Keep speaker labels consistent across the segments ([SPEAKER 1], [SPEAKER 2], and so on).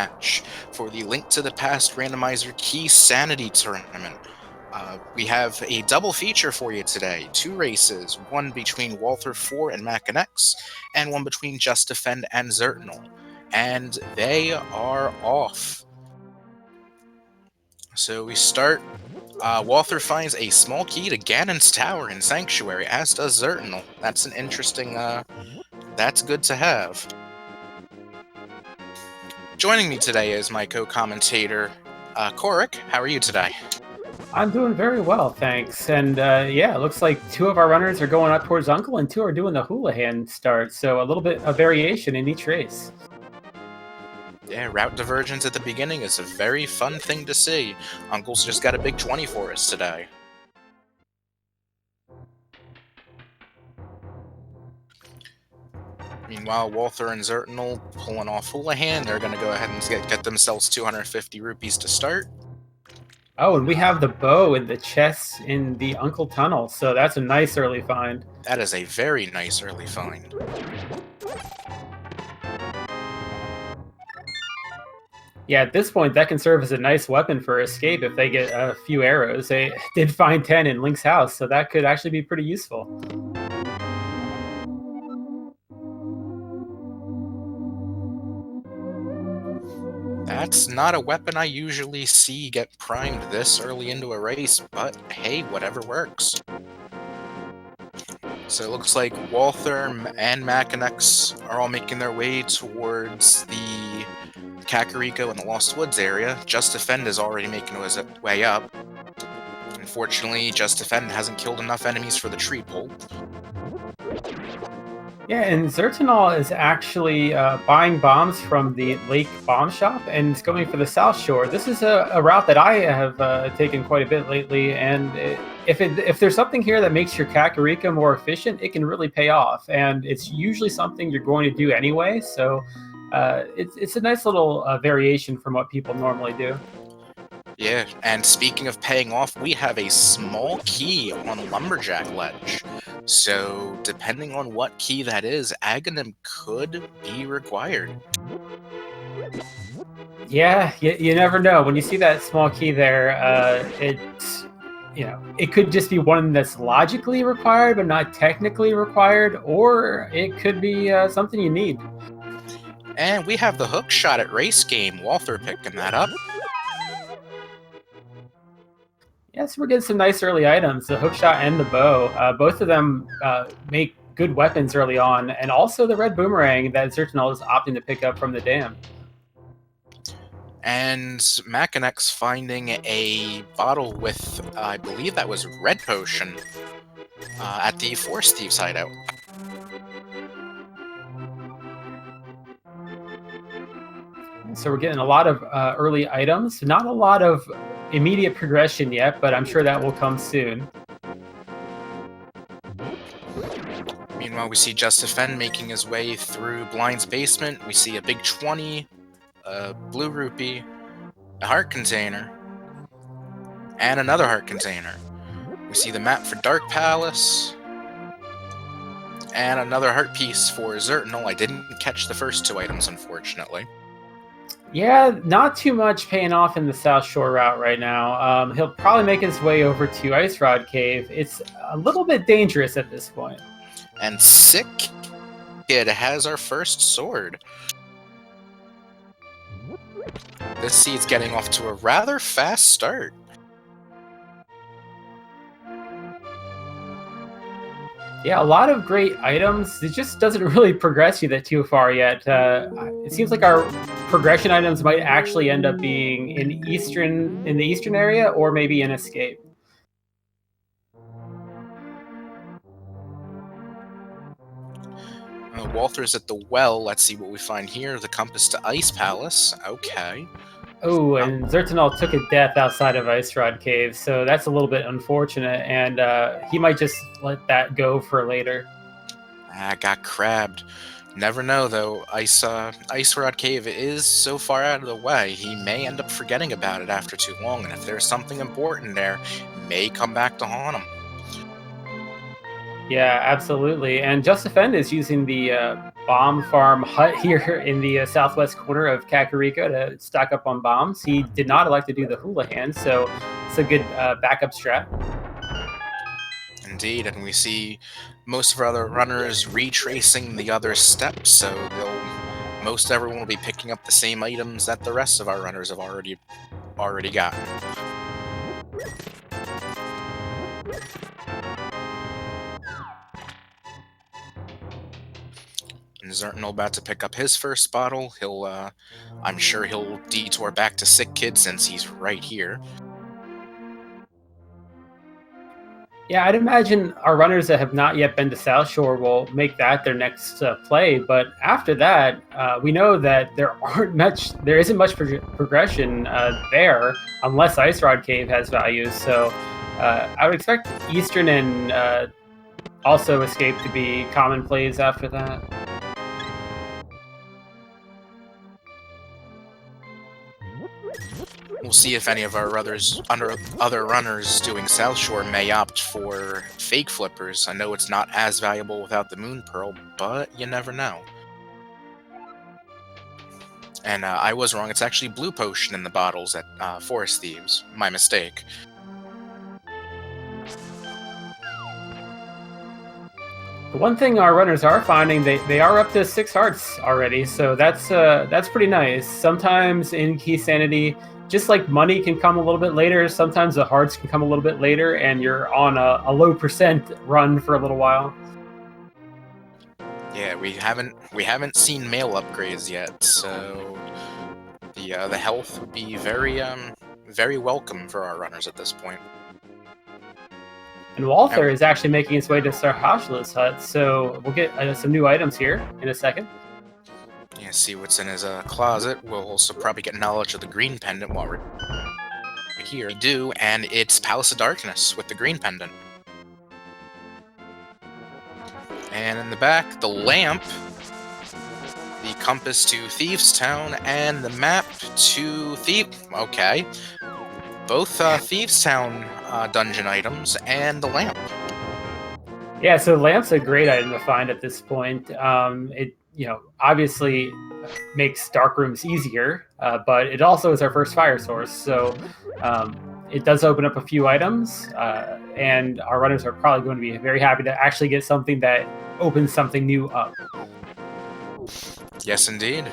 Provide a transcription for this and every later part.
[SPEAKER 1] match for the Link to the Past Randomizer Keysanity Tournament. We have a double feature for you today. 2 races, one between Walther4 and Makinx, and one between Just Defend and xirtanul. And they are off. So we start. Walther finds a small key to Ganon's tower in Sanctuary, as does xirtanul. That's an interesting, that's good to have. Joining me today is my co-commentator, Korik. How are you today?
[SPEAKER 2] I'm doing very well, thanks. And yeah, it looks like 2 of our runners are going up towards Uncle and 2 are doing the hula-hand start. So a little bit of variation in each race.
[SPEAKER 1] Yeah, route divergence at the beginning is a very fun thing to see. Uncle's just got a big 20 for us today. Meanwhile, Walther and xirtanul pulling off Houlihan. They're going to go ahead and get themselves 250 rupees to start.
[SPEAKER 2] Oh, and we have the bow and the chest in the Uncle Tunnel, so that's a nice early find.
[SPEAKER 1] That is a very nice early find.
[SPEAKER 2] Yeah, at this point, that can serve as a nice weapon for escape if they get a few arrows. They did find 10 in Link's house, so that could actually be pretty useful.
[SPEAKER 1] That's not a weapon I usually see get primed this early into a race, but hey, whatever works. So it looks like Walther and Makinx are all making their way towards the Kakariko and the Lost Woods area. Just Defend is already making his way up. Unfortunately, Just Defend hasn't killed enough enemies for the tree pull.
[SPEAKER 2] Yeah, and xirtanul is actually buying bombs from the Lake Bomb Shop and is going for the South Shore. This is a route that I have taken quite a bit lately, and if there's something here that makes your Kakariko more efficient, it can really pay off. And it's usually something you're going to do anyway, so it's a nice little variation from what people normally do.
[SPEAKER 1] Yeah, and speaking of paying off, we have a small key on Lumberjack Ledge. So, depending on what key that is, Aghanim could be required.
[SPEAKER 2] Yeah, you never know. When you see that small key there, it could just be one that's logically required but not technically required, or it could be something you need.
[SPEAKER 1] And we have the hook shot at Race Game. Walther picking that up.
[SPEAKER 2] Yeah, so we're getting some nice early items, the hookshot and the bow. Both of them make good weapons early on, and also the red boomerang that xirtanul is opting to pick up from the dam.
[SPEAKER 1] And Makinx finding a bottle with, I believe that was red potion, at the Forest Thieves hideout.
[SPEAKER 2] So we're getting a lot of early items, not a lot of immediate progression yet, but I'm sure that will come soon.
[SPEAKER 1] Meanwhile, we see Just Defend making his way through Blind's basement. We see a big 20, a blue rupee, a heart container, and another heart container. We see the map for Dark Palace, and another heart piece for xirtanul. I didn't catch the first 2 items, unfortunately.
[SPEAKER 2] Yeah, not too much paying off in the South Shore route right now. He'll probably make his way over to Ice Rod Cave. It's a little bit dangerous at this point.
[SPEAKER 1] And Sick Kid has our first sword. This seed's getting off to a rather fast start.
[SPEAKER 2] Yeah, a lot of great items. It just doesn't really progress you that too far yet. It seems like our progression items might actually end up being in the eastern area, or maybe in Escape.
[SPEAKER 1] Walther's at the well. Let's see what we find here. The compass to Ice Palace. Okay.
[SPEAKER 2] Oh, and xirtanul took a death outside of Ice Rod Cave, so that's a little bit unfortunate, and he might just let that go for later.
[SPEAKER 1] I got crabbed. Never know, though. Ice Rod Cave is so far out of the way, he may end up forgetting about it after too long, and if there's something important there, may come back to haunt him.
[SPEAKER 2] Yeah, absolutely. And Just Defend is using the bomb farm hut here in the southwest corner of Kakariko to stock up on bombs. He did not elect to do the hula hand, so it's a good backup strat.
[SPEAKER 1] Indeed, and we see most of our other runners retracing the other steps, so most everyone will be picking up the same items that the rest of our runners have already gotten. And xirtanul about to pick up his first bottle. I'm sure he'll detour back to Sick Kid since he's right here.
[SPEAKER 2] Yeah, I'd imagine our runners that have not yet been to South Shore will make that their next play. But after that, we know that there isn't much progression there unless Ice Rod Cave has value. So I would expect Eastern and also Escape to be common plays after that.
[SPEAKER 1] We'll see if any of our other runners doing South Shore may opt for fake flippers. I know it's not as valuable without the Moon Pearl, but you never know. And I was wrong, it's actually Blue Potion in the bottles at Forest Thieves. My mistake.
[SPEAKER 2] The one thing our runners are finding, they are up to 6 hearts already, so that's pretty nice. Sometimes in Keysanity, just like money can come a little bit later, sometimes the hearts can come a little bit later, and you're on a low percent run for a little while.
[SPEAKER 1] Yeah, we haven't seen mail upgrades yet, so the health would be very welcome for our runners at this point.
[SPEAKER 2] And Walther is actually making his way to Sarhashala's hut, so we'll get some new items here in a second.
[SPEAKER 1] Yeah, see what's in his closet. We'll also probably get knowledge of the green pendant while we're here. We do, and it's Palace of Darkness with the green pendant. And in the back, the lamp, the compass to Thieves Town, and the map to Okay. Both Thieves Town dungeon items and the lamp.
[SPEAKER 2] Yeah, so lamp's a great item to find at this point. It obviously makes dark rooms easier, but it also is our first fire source. So it does open up a few items, and our runners are probably going to be very happy to actually get something that opens something new up.
[SPEAKER 1] Yes, indeed.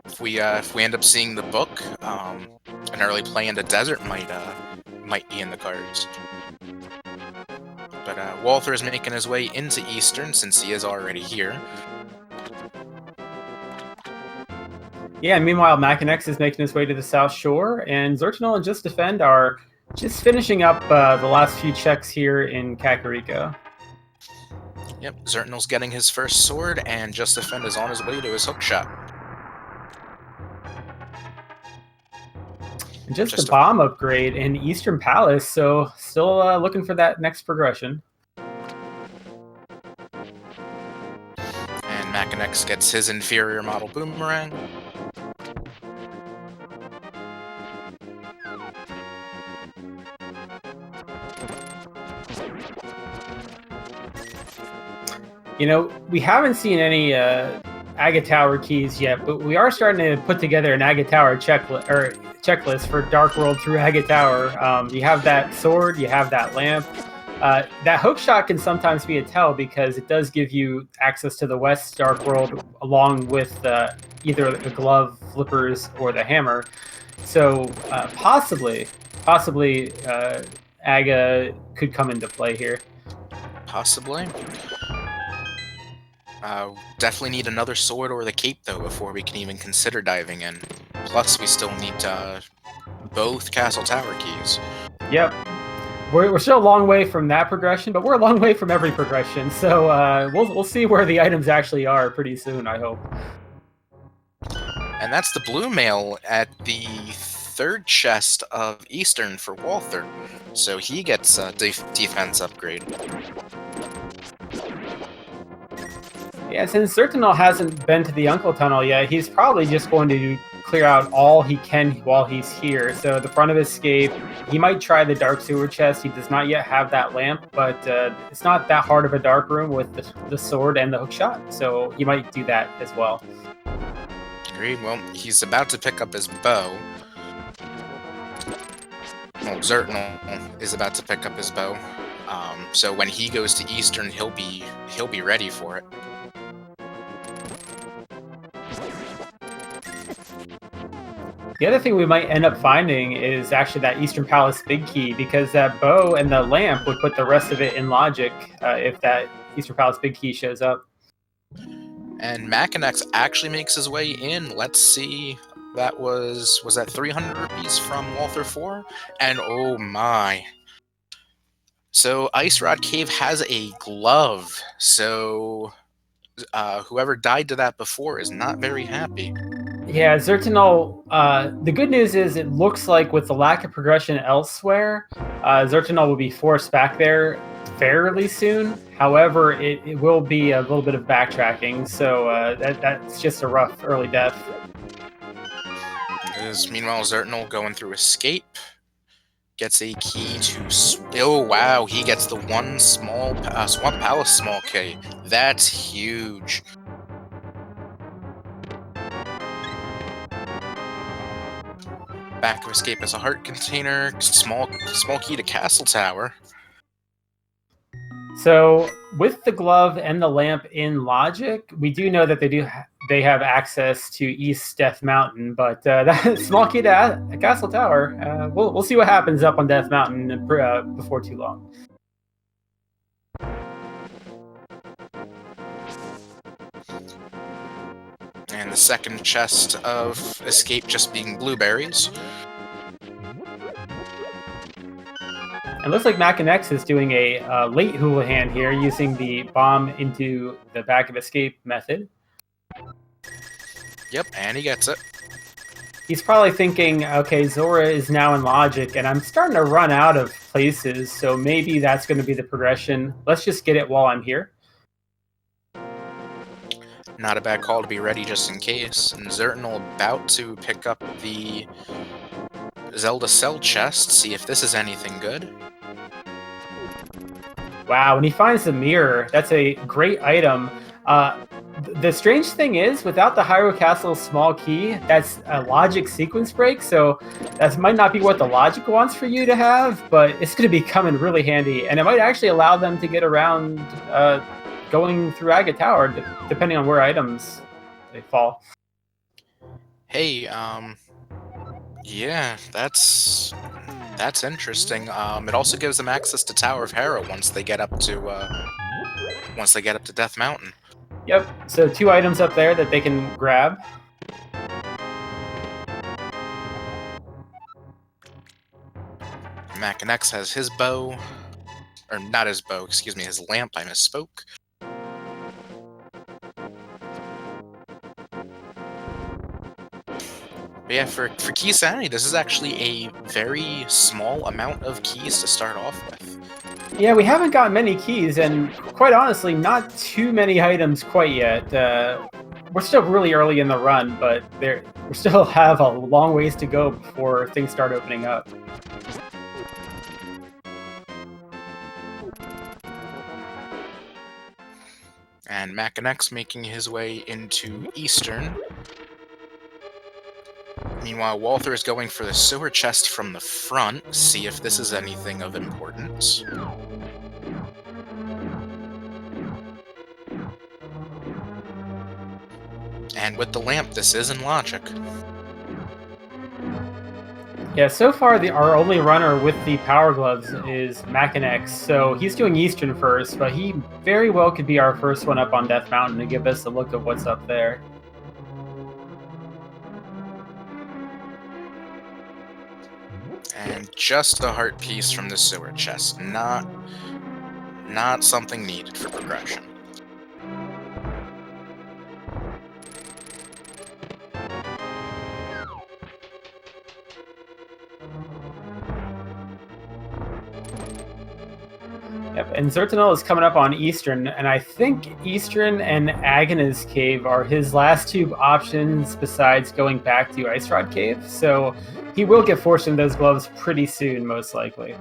[SPEAKER 1] If we end up seeing the book, an early play in the desert might be in the cards. But Walther is making his way into Eastern since he is already here.
[SPEAKER 2] Yeah, and meanwhile, Makinx is making his way to the South Shore, and xirtanul and Just Defend are just finishing up the last few checks here in Kakariko.
[SPEAKER 1] Yep, xirtanul's getting his first sword, and Just Defend is on his way to his hookshot.
[SPEAKER 2] And just a bomb upgrade in Eastern Palace, so still looking for that next progression.
[SPEAKER 1] And Makinx gets his inferior model boomerang.
[SPEAKER 2] We haven't seen any Agate Tower keys yet, but we are starting to put together an Agate Tower checklist for Dark World through Agate Tower. You have that sword, you have that lamp. That hookshot can sometimes be a tell because it does give you access to the West Dark World along with either the glove, flippers, or the hammer. So possibly Aga could come into play here.
[SPEAKER 1] Possibly. Definitely need another sword or the cape, though, before we can even consider diving in. Plus, we still need both Castle Tower keys.
[SPEAKER 2] Yep. We're still a long way from that progression, but we're a long way from every progression. So we'll see where the items actually are pretty soon, I hope.
[SPEAKER 1] And that's the blue mail at the third chest of Eastern for Walther. So he gets a defense upgrade. Yeah,
[SPEAKER 2] since xirtanul hasn't been to the Uncle Tunnel yet, he's probably just going to clear out all he can while he's here. So the front of escape, he might try the dark sewer chest. He does not yet have that lamp, but it's not that hard of a dark room with the sword and the hook shot. So he might do that as well.
[SPEAKER 1] Agreed. Well, he's about to pick up his bow. Well, xirtanul is about to pick up his bow. So when he goes to Eastern, he'll be ready for it.
[SPEAKER 2] The other thing we might end up finding is actually that Eastern Palace big key, because that bow and the lamp would put the rest of it in logic if that Eastern Palace big key shows up.
[SPEAKER 1] And Makinx actually makes his way in. Let's see. That was that 300 rupees from Walther 4? And oh my. So Ice Rod Cave has a glove. So whoever died to that before is not very happy.
[SPEAKER 2] Yeah, xirtanul, the good news is it looks like with the lack of progression elsewhere, xirtanul will be forced back there fairly soon. However, it will be a little bit of backtracking, so that's just a rough early death.
[SPEAKER 1] Meanwhile, xirtanul going through escape. Gets a key to... Oh, wow, he gets the one small Swamp Palace small key. That's huge. Back of escape as a heart container. Small key to Castle Tower.
[SPEAKER 2] So with the glove and the lamp in logic, we do know that they have access to East Death Mountain, but that small key to Castle Tower, we'll see what happens up on Death Mountain before too long.
[SPEAKER 1] And the second chest of escape just being blueberries.
[SPEAKER 2] It looks like Makinx is doing a late Houlihan here, using the bomb into the back of escape method.
[SPEAKER 1] Yep, and he gets it.
[SPEAKER 2] He's probably thinking, okay, Zora is now in logic, and I'm starting to run out of places, so maybe that's going to be the progression. Let's just get it while I'm here.
[SPEAKER 1] Not a bad call to be ready just in case. And xirtanul about to pick up the Zelda Cell chest, see if this is anything good.
[SPEAKER 2] Wow, when he finds the mirror, that's a great item. The strange thing is, without the Hyrule Castle small key, that's a logic sequence break, so that might not be what the logic wants for you to have, but it's going to be coming really handy, and it might actually allow them to get around going through Agate Tower, depending on where items they fall.
[SPEAKER 1] Hey, yeah, that's interesting. It also gives them access to Tower of Hera once they get up to Death Mountain.
[SPEAKER 2] Yep, so 2 items up there that they can grab.
[SPEAKER 1] Makinx has his bow, or not his bow, excuse me, his lamp, I misspoke. But yeah, for Keysanity, this is actually a very small amount of keys to start off with.
[SPEAKER 2] Yeah, we haven't got many keys, and quite honestly, not too many items quite yet. We're still really early in the run, but we still have a long ways to go before things start opening up.
[SPEAKER 1] And Makinx making his way into Eastern. Meanwhile, Walther is going for the sewer chest from the front, see if this is anything of importance. And with the lamp, this is in logic.
[SPEAKER 2] Yeah, so far our only runner with the power gloves is Makinx, so he's doing Eastern first, but he very well could be our first one up on Death Mountain to give us a look at what's up there.
[SPEAKER 1] And just a heart piece from the sewer chest, not something needed for progression.
[SPEAKER 2] Yep, And xirtanul is coming up on Eastern, and I think Eastern and Agnes Cave are his last two options besides going back to Ice Rod Cave. So he will get forced in those gloves pretty soon, most likely.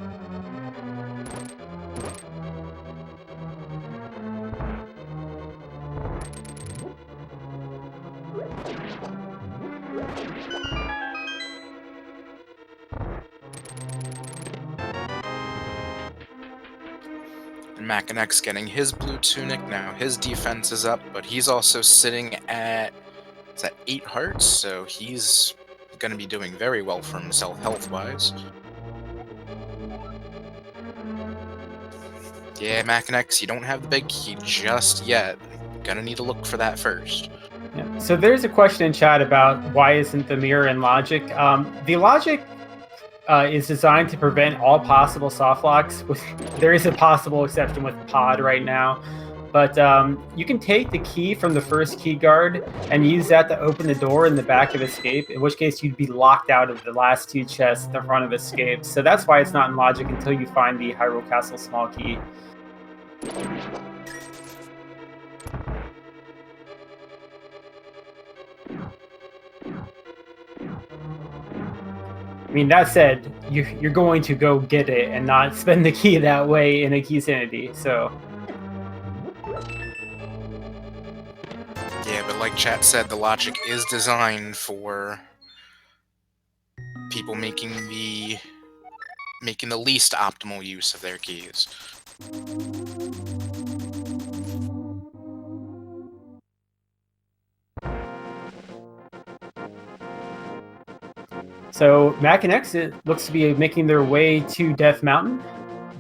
[SPEAKER 1] Makinx getting his blue tunic. Now his defense is up, but he's also sitting at 8 hearts, so he's going to be doing very well for himself health-wise. Yeah, Makinx, you don't have the big key just yet. Gonna need to look for that first.
[SPEAKER 2] Yeah. So there's a question in chat about why isn't the mirror in logic? The logic is designed to prevent all possible soft locks. There is a possible exception with pod right now, but you can take the key from the first key guard and use that to open the door in the back of escape, in which case you'd be locked out of the last two chests at the front of escape. So that's why it's not in logic until you find the Hyrule Castle small key. I mean, that said, you're going to go get it and not spend the key that way in a Keysanity, so...
[SPEAKER 1] Yeah, but like chat said, the logic is designed for people making the least optimal use of their keys.
[SPEAKER 2] So Makinx, it looks to be making their way to Death Mountain.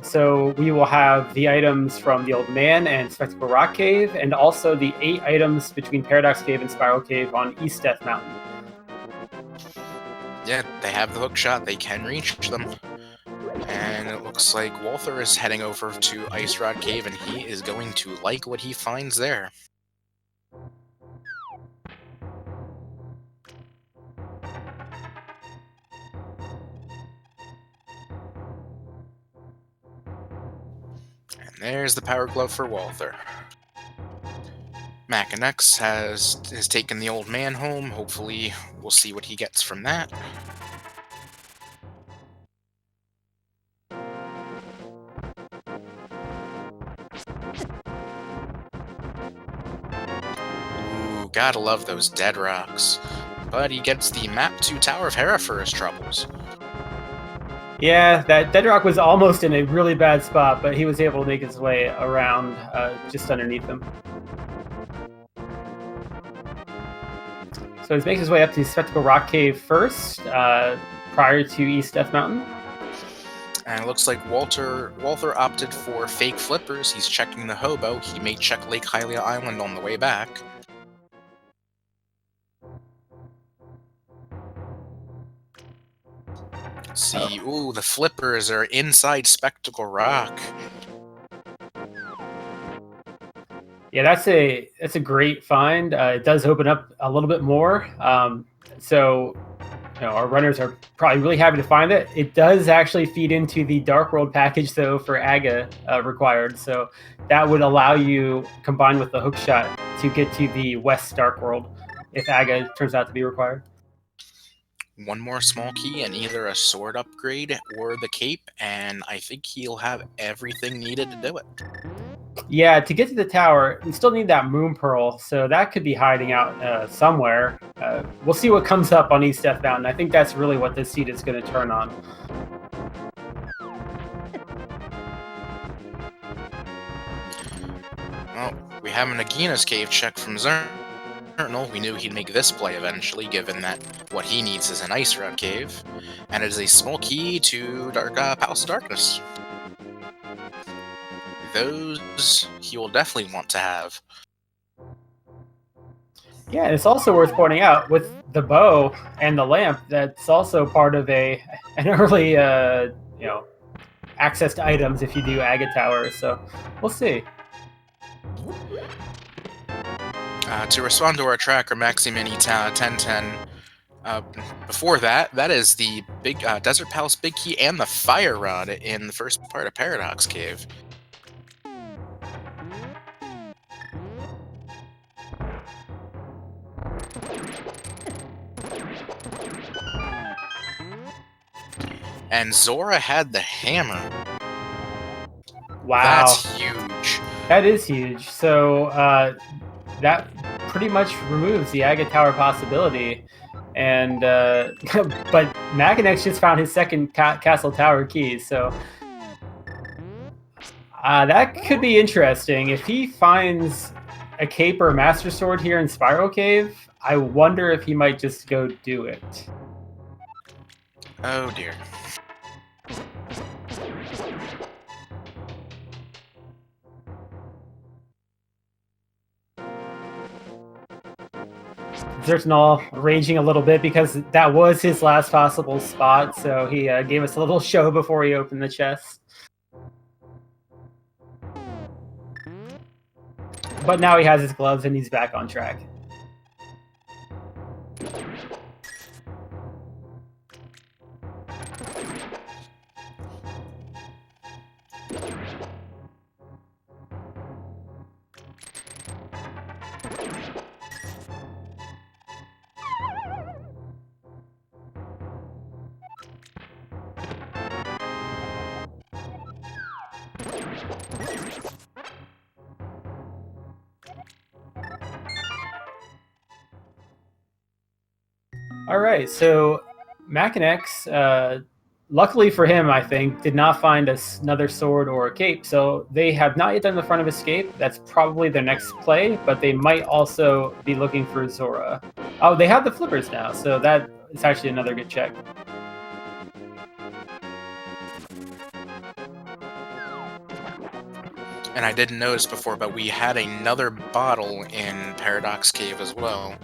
[SPEAKER 2] So we will have the items from the Old Man and Spectacle Rock Cave, and also the 8 items between Paradox Cave and Spiral Cave on East Death Mountain.
[SPEAKER 1] Yeah, they have the hook shot, they can reach them. And it looks like Walther is heading over to Ice Rod Cave, and he is going to like what he finds there. And there's the Power Glove for Walther. Makinx has taken the Old Man home. Hopefully, we'll see what he gets from that. Ooh, gotta love those dead rocks. But he gets the map to Tower of Hera for his troubles.
[SPEAKER 2] Yeah, that Dead Rock was almost in a really bad spot, but he was able to make his way around just underneath them. So he's making his way up to Spectacle Rock Cave first, prior to East Death Mountain.
[SPEAKER 1] And it looks like Walther opted for fake flippers. He's checking the hobo. He may check Lake Hylia Island on the way back. See, ooh, the flippers are inside Spectacle Rock.
[SPEAKER 2] Yeah, that's a great find. It does open up a little bit more. So our runners are probably really happy to find it. It does actually feed into the Dark World package, though, for Aga required. So that would allow you, combined with the hook shot, to get to the West Dark World if Aga turns out to be required.
[SPEAKER 1] One more small key and either a sword upgrade or the cape, and I think he'll have everything needed to do it.
[SPEAKER 2] Yeah, to get to the tower, we still need that Moon Pearl, so that could be hiding out somewhere. We'll see what comes up on East Death Mountain. I think that's really what this seed is going to turn on.
[SPEAKER 1] Well, we have an Agina's Cave check from xirtanul. We knew he'd make this play eventually, given that what he needs is an Ice Rod Cave, and it is a small key to Palace of Darkness. Those he will definitely want to have.
[SPEAKER 2] Yeah, and it's also worth pointing out, with the bow and the lamp, that's also part of an early, access to items if you do Aga Tower, so we'll see.
[SPEAKER 1] To respond to our tracker, Maxi1010, before that is the big Desert Palace Big Key and the Fire Rod in the first part of Paradox Cave. And Zora had the hammer.
[SPEAKER 2] Wow.
[SPEAKER 1] That's huge.
[SPEAKER 2] That is huge. So that pretty much removes the Agate Tower possibility. And but Makinx just found his second Castle Tower key, so that could be interesting. If he finds a cape or a Master Sword here in Spiral Cave, I wonder if he might just go do it.
[SPEAKER 1] Oh dear.
[SPEAKER 2] xirtanul raging a little bit because that was his last possible spot, so he gave us a little show before he opened the chest. But now he has his gloves and he's back on track. All right, so Makinx, luckily for him, I think, did not find another sword or a cape. So they have not yet done the front of escape. That's probably their next play, but they might also be looking for Zora. Oh, they have the flippers now, so that is actually another good check.
[SPEAKER 1] And I didn't notice before, but we had another bottle in Paradox Cave as well.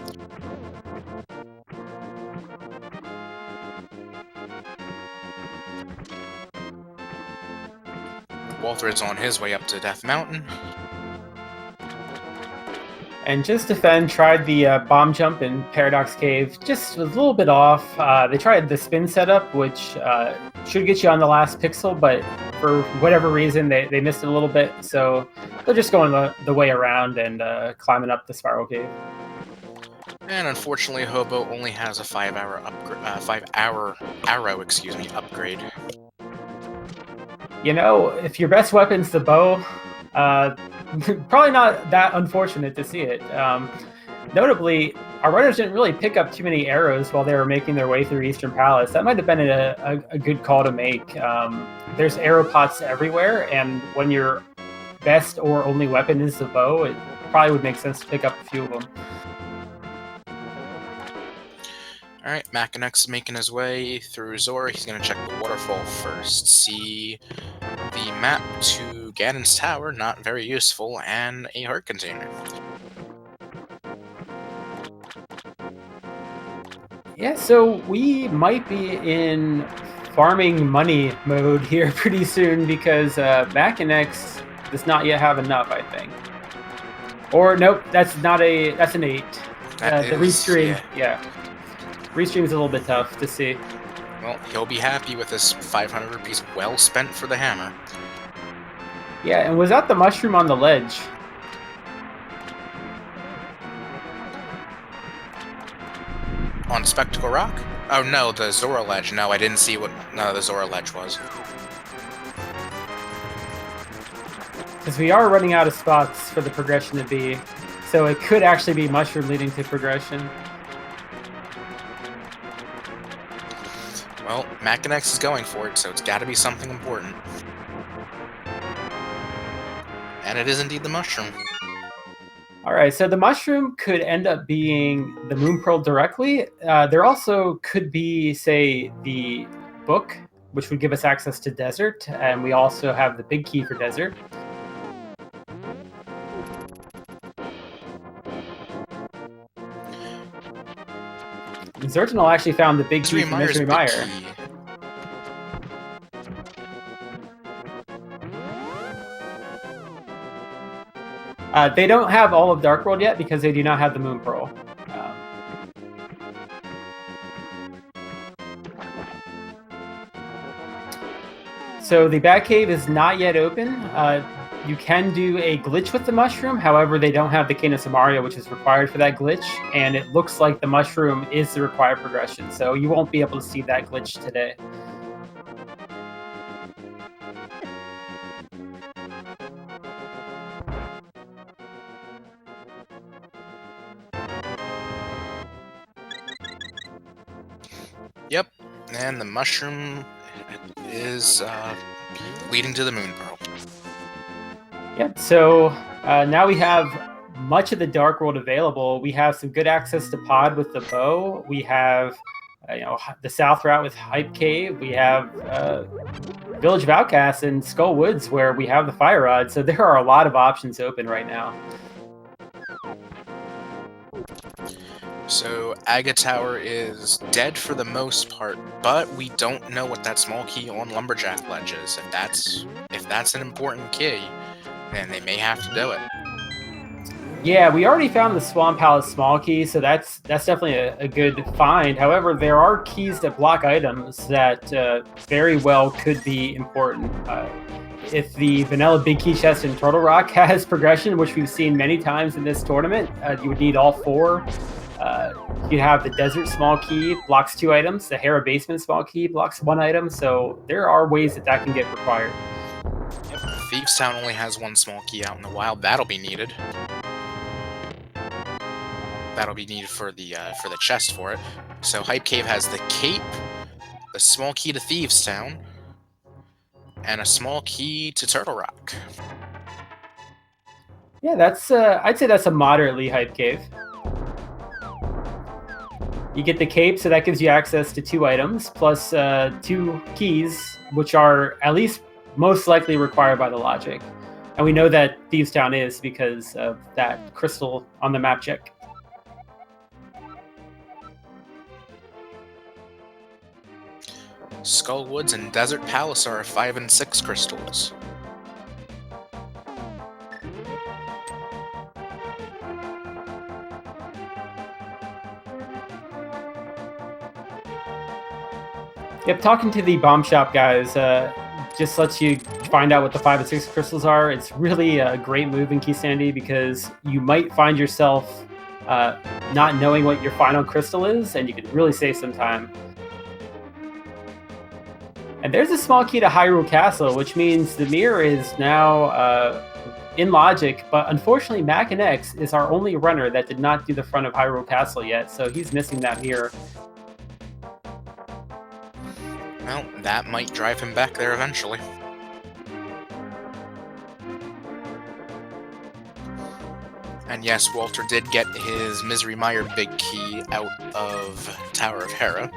[SPEAKER 1] Walther is on his way up to Death Mountain.
[SPEAKER 2] And Just Defend tried the bomb jump in Paradox Cave, just was a little bit off. They tried the spin setup, which should get you on the last pixel, but for whatever reason, they missed it a little bit. So they're just going the way around and climbing up the Spiral Cave.
[SPEAKER 1] And unfortunately, Hobo only has a 5-hour arrow upgrade.
[SPEAKER 2] You know, if your best weapon's the bow, probably not that unfortunate to see it. Notably, our runners didn't really pick up too many arrows while they were making their way through Eastern Palace. That might have been a good call to make. There's arrow pots everywhere, and when your best or only weapon is the bow, it probably would make sense to pick up a few of them.
[SPEAKER 1] Alright, Makinx is making his way through Zora. He's going to check the waterfall first. See the map to Ganon's Tower, not very useful, and a heart container.
[SPEAKER 2] Yeah, so we might be in farming money mode here pretty soon because Makinx does not yet have enough, I think. Or nope, that's an 8. The restream, yeah. Restream is a little bit tough to see.
[SPEAKER 1] Well, he'll be happy with his 500 rupees well spent for the hammer.
[SPEAKER 2] Yeah, and was that the mushroom on the ledge?
[SPEAKER 1] On Spectacle Rock? Oh no, the Zora ledge. No, I didn't see what the Zora ledge was.
[SPEAKER 2] Because we are running out of spots for the progression to be, so it could actually be mushroom leading to progression.
[SPEAKER 1] Well, Makinx is going for it, so it's got to be something important. And it is indeed the mushroom.
[SPEAKER 2] Alright, so the mushroom could end up being the Moon Pearl directly. There also could be, say, the book, which would give us access to desert, and we also have the big key for desert. xirtanul actually found the big key for Mystery Mire. They don't have all of Dark World yet because they do not have the Moon Pearl. So the Batcave is not yet open. You can do a glitch with the mushroom, however, they don't have the Cane of Samaria, which is required for that glitch, and it looks like the mushroom is the required progression, so you won't be able to see that glitch today.
[SPEAKER 1] And the mushroom is leading to the moon pearl.
[SPEAKER 2] Yep, so now we have much of the Dark World available. We have some good access to Pod with the bow. We have the South Route with Hype Cave. We have Village of Outcasts and Skull Woods where we have the Fire Rod. So there are a lot of options open right now.
[SPEAKER 1] So Aga Tower is dead for the most part, but we don't know what that small key on Lumberjack Ledge is. If that's an important key, then they may have to do it.
[SPEAKER 2] Yeah, we already found the Swamp Palace small key, so that's definitely a good find. However, there are keys that block items that very well could be important. If the vanilla big key chest in Turtle Rock has progression, which we've seen many times in this tournament, you would need all 4. You have the Desert small key, blocks 2 items. The Hera Basement small key blocks 1 item. So there are ways that can get required.
[SPEAKER 1] Yep. Thieves Town only has 1 small key out in the wild. That'll be needed. That'll be needed for the chest for it. So Hype Cave has the cape, the small key to Thieves Town, and a small key to Turtle Rock.
[SPEAKER 2] Yeah, that's I'd say that's a moderately Hype Cave. You get the cape, so that gives you access to 2 items, plus 2 keys, which are at least most likely required by the logic. And we know that Thieves Town is because of that crystal on the map check.
[SPEAKER 1] Skull Woods and Desert Palace are 5 and 6 crystals.
[SPEAKER 2] Yep, talking to the bomb shop guys just lets you find out what the 5 and 6 crystals are. It's really a great move in Keysanity because you might find yourself not knowing what your final crystal is, and you can really save some time. And there's a small key to Hyrule Castle, which means the mirror is now in logic, but unfortunately Makinx is our only runner that did not do the front of Hyrule Castle yet, so he's missing that mirror.
[SPEAKER 1] Well, that might drive him back there eventually. And yes, Walter did get his Misery Mire big key out of Tower of Hera.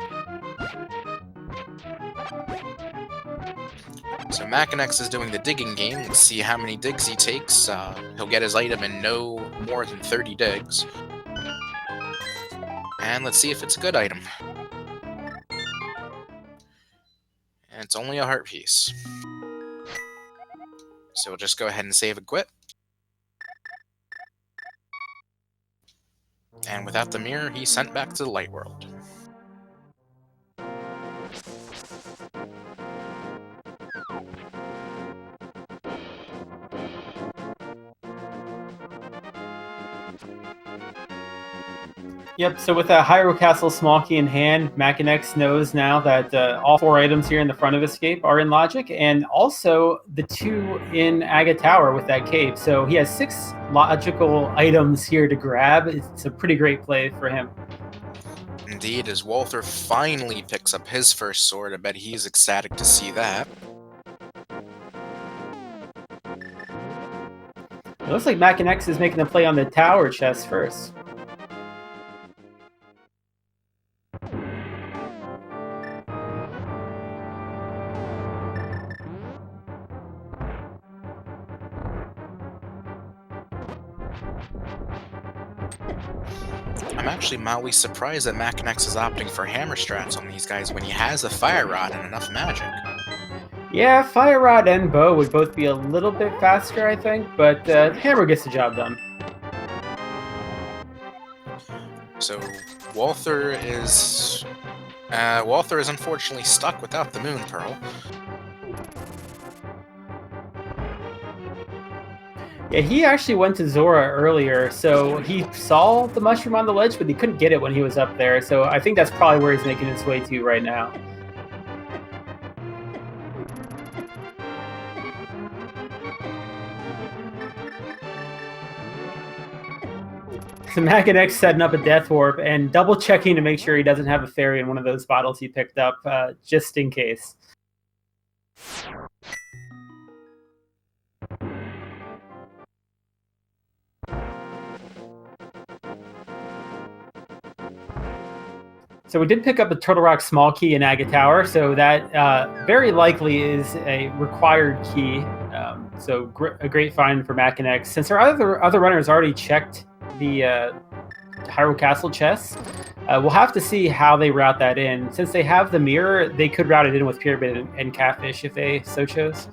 [SPEAKER 1] So Makinx is doing the digging game. Let's see how many digs he takes. He'll get his item in no more than 30 digs. And let's see if it's a good item. And it's only a heart piece. So we'll just go ahead and save and quit. And without the mirror, he's sent back to the light world.
[SPEAKER 2] Yep, so with a Hyrule Castle small key in hand, Makinx knows now that all 4 items here in the front of Escape are in logic, and also the 2 in Aga Tower with that cape. So he has 6 logical items here to grab. It's a pretty great play for him.
[SPEAKER 1] Indeed, as Walther finally picks up his first sword, I bet he's ecstatic to see that.
[SPEAKER 2] It looks like Makinx is making a play on the tower chest first.
[SPEAKER 1] I'm actually mildly surprised that Makinx is opting for hammer strats on these guys when he has a fire rod and enough magic.
[SPEAKER 2] Yeah, Fire Rod and Bow would both be a little bit faster, I think, but Hammer gets the job done.
[SPEAKER 1] So Walther is unfortunately stuck without the Moon Pearl.
[SPEAKER 2] Yeah, he actually went to Zora earlier, so he saw the mushroom on the ledge, but he couldn't get it when he was up there, so I think that's probably where he's making his way to right now. So Makinx setting up a death warp and double checking to make sure he doesn't have a fairy in one of those bottles he picked up, just in case. So we did pick up a Turtle Rock small key in Agate Tower, so that very likely is a required key. So a great find for Makinx. Since our other runners already checked the Hyrule Castle chests, we'll have to see how they route that in. Since they have the mirror, they could route it in with Pyramid and Catfish if they so chose.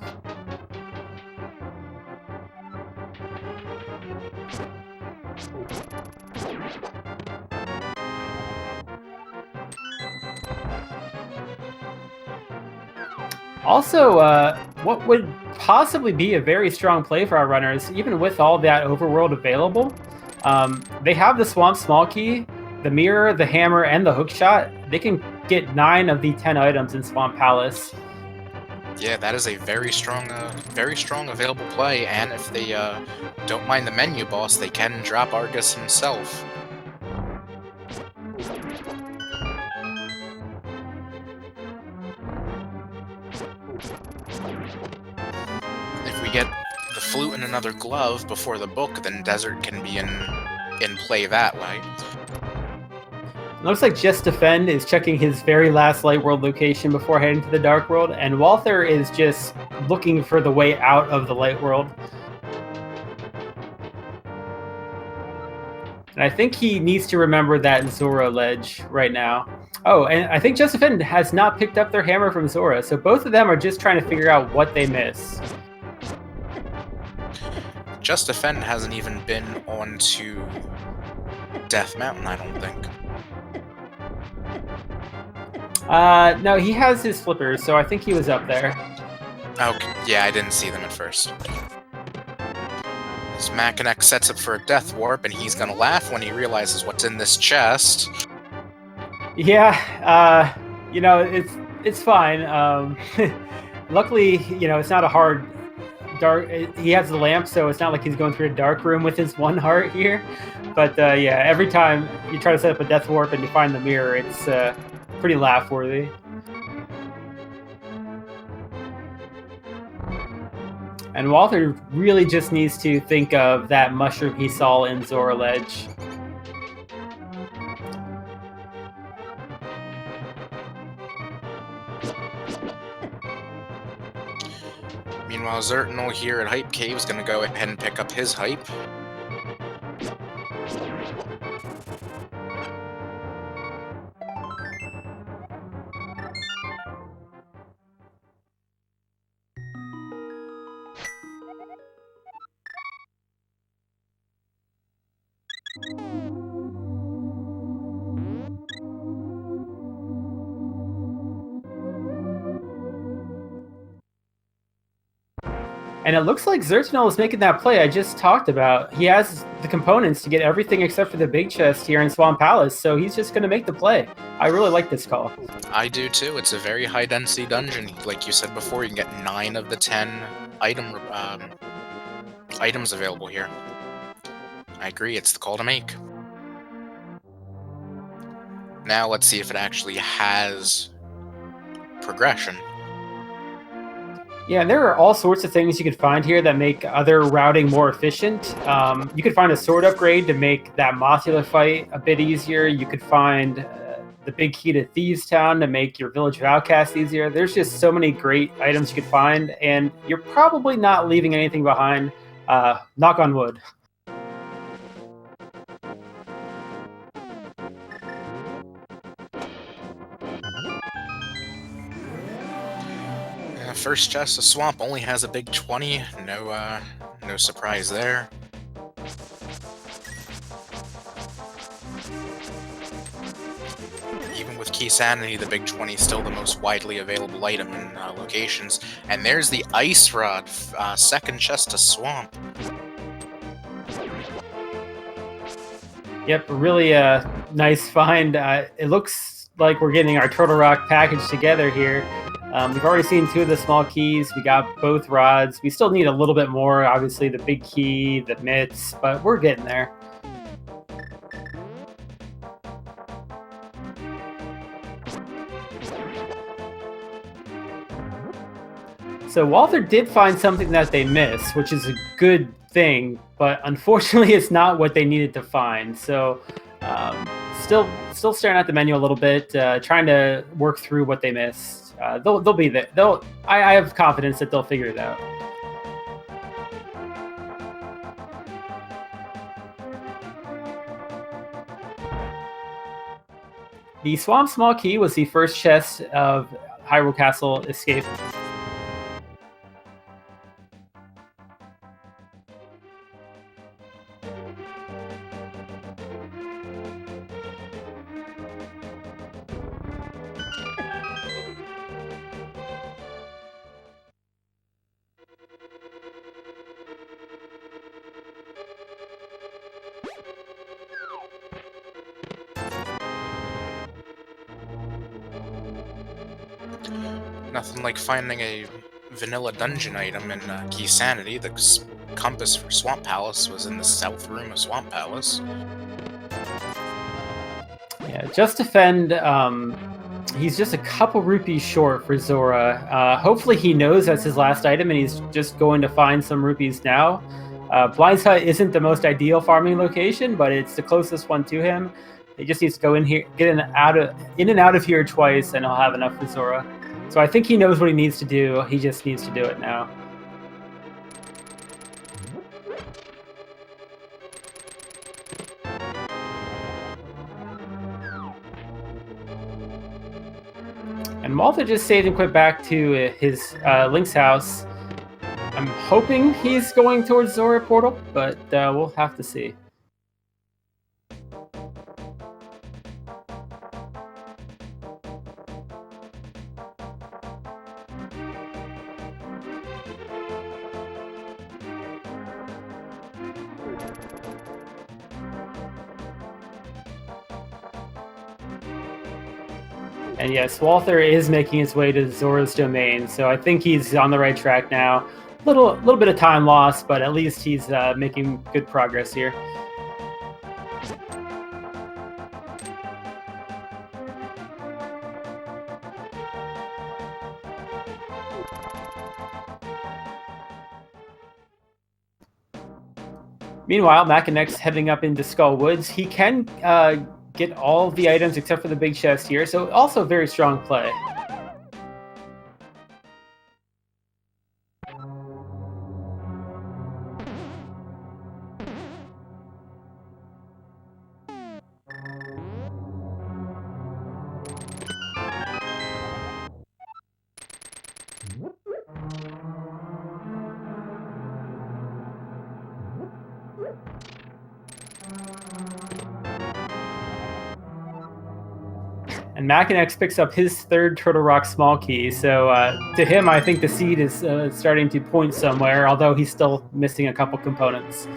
[SPEAKER 2] Also, what would possibly be a very strong play for our runners, even with all that overworld available, they have the Swamp Small Key, the Mirror, the Hammer, and the Hookshot. They can get 9 of the 10 items in Swamp Palace.
[SPEAKER 1] Yeah, that is a very strong available play, and if they don't mind the menu boss, they can drop Argus himself. If we get the flute and another glove before the book, then Desert can be in play that way.
[SPEAKER 2] Looks like Just Defend is checking his very last Light World location before heading to the Dark World, and Walther is just looking for the way out of the Light World. And I think he needs to remember that Zora ledge right now. Oh, and I think Just Defend has not picked up their hammer from Zora, so both of them are just trying to figure out what they missed.
[SPEAKER 1] Just Defend hasn't even been onto Death Mountain, I don't think.
[SPEAKER 2] No, he has his flippers, so I think he was up there.
[SPEAKER 1] Okay, yeah, I didn't see them at first. As Makinx sets up for a death warp, and he's gonna laugh when he realizes what's in this chest.
[SPEAKER 2] Yeah, you know, it's fine. Luckily, you know, it's not a hard dark. He has the lamp, so it's not like he's going through a dark room with his one heart here. But yeah, every time you try to set up a death warp and you find the mirror, it's pretty laugh-worthy. And Walther really just needs to think of that mushroom he saw in Zora Ledge.
[SPEAKER 1] Meanwhile, xirtanul here at Hype Cave is going to go ahead and pick up his hype.
[SPEAKER 2] And it looks like xirtanul is making that play I just talked about. He has the components to get everything except for the big chest here in Swamp Palace, so he's just going to make the play. I really like this call.
[SPEAKER 1] I do too. It's a very high-density dungeon. Like you said before, you can get 9 of the 10 items available here. I agree, it's the call to make. Now let's see if it actually has progression.
[SPEAKER 2] Yeah, there are all sorts of things you could find here that make other routing more efficient. You could find a sword upgrade to make that Mothula fight a bit easier. You could find the big key to Thieves Town to make your Village of Outcasts easier. There's just so many great items you could find, and you're probably not leaving anything behind. Knock on wood.
[SPEAKER 1] First chest, the swamp only has a big 20. No surprise there. Even with Keysanity, the big 20 is still the most widely available item in locations. And there's the Ice Rod, second chest to swamp.
[SPEAKER 2] Yep, really nice find. It looks like we're getting our Turtle Rock package together here. We've already seen 2 of the small keys. We got both rods. We still need a little bit more, obviously the big key, the mitts, but we're getting there. So Walther did find something that they missed, which is a good thing, but unfortunately it's not what they needed to find. So still staring at the menu a little bit, trying to work through what they missed. They'll be there. I have confidence that they'll figure it out. The Swamp Small Key was the first chest of Hyrule Castle Escape.
[SPEAKER 1] Nothing like finding a vanilla dungeon item in Keysanity. The compass for Swamp Palace was in the south room of Swamp Palace.
[SPEAKER 2] Yeah, just defend. He's just a couple rupees short for Zora. Hopefully he knows that's his last item and he's just going to find some rupees now. Blind's Hut isn't the most ideal farming location, but it's the closest one to him. He just needs to go in here, get in and out of here twice, and he'll have enough for Zora. So I think he knows what he needs to do. He just needs to do it now. And Walther just saved and quit back to his Link's house. I'm hoping he's going towards Zora Portal, but we'll have to see. And yes, Walther is making his way to Zora's domain, so I think he's on the right track now. Little bit of time lost, but at least he's making good progress here. Meanwhile, Makinx heading up into Skull Woods. He can get all the items except for the big chest here, so also very strong play. And Makinx picks up his third Turtle Rock Small Key, so to him, I think the seed is starting to point somewhere, although he's still missing a couple components.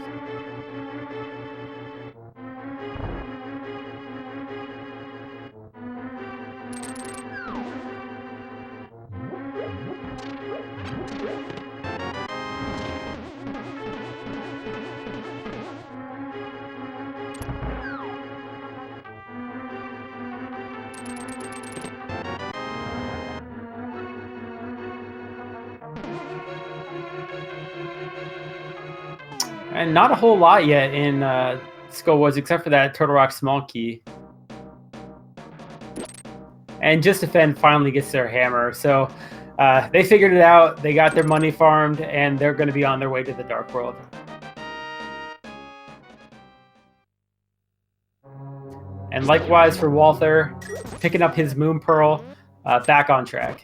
[SPEAKER 2] And not a whole lot yet in Skull Woods, except for that Turtle Rock Small Key. And Just Defend finally gets their hammer. So they figured it out, they got their money farmed, and they're going to be on their way to the Dark World. And likewise for Walther, picking up his Moon Pearl, back on track.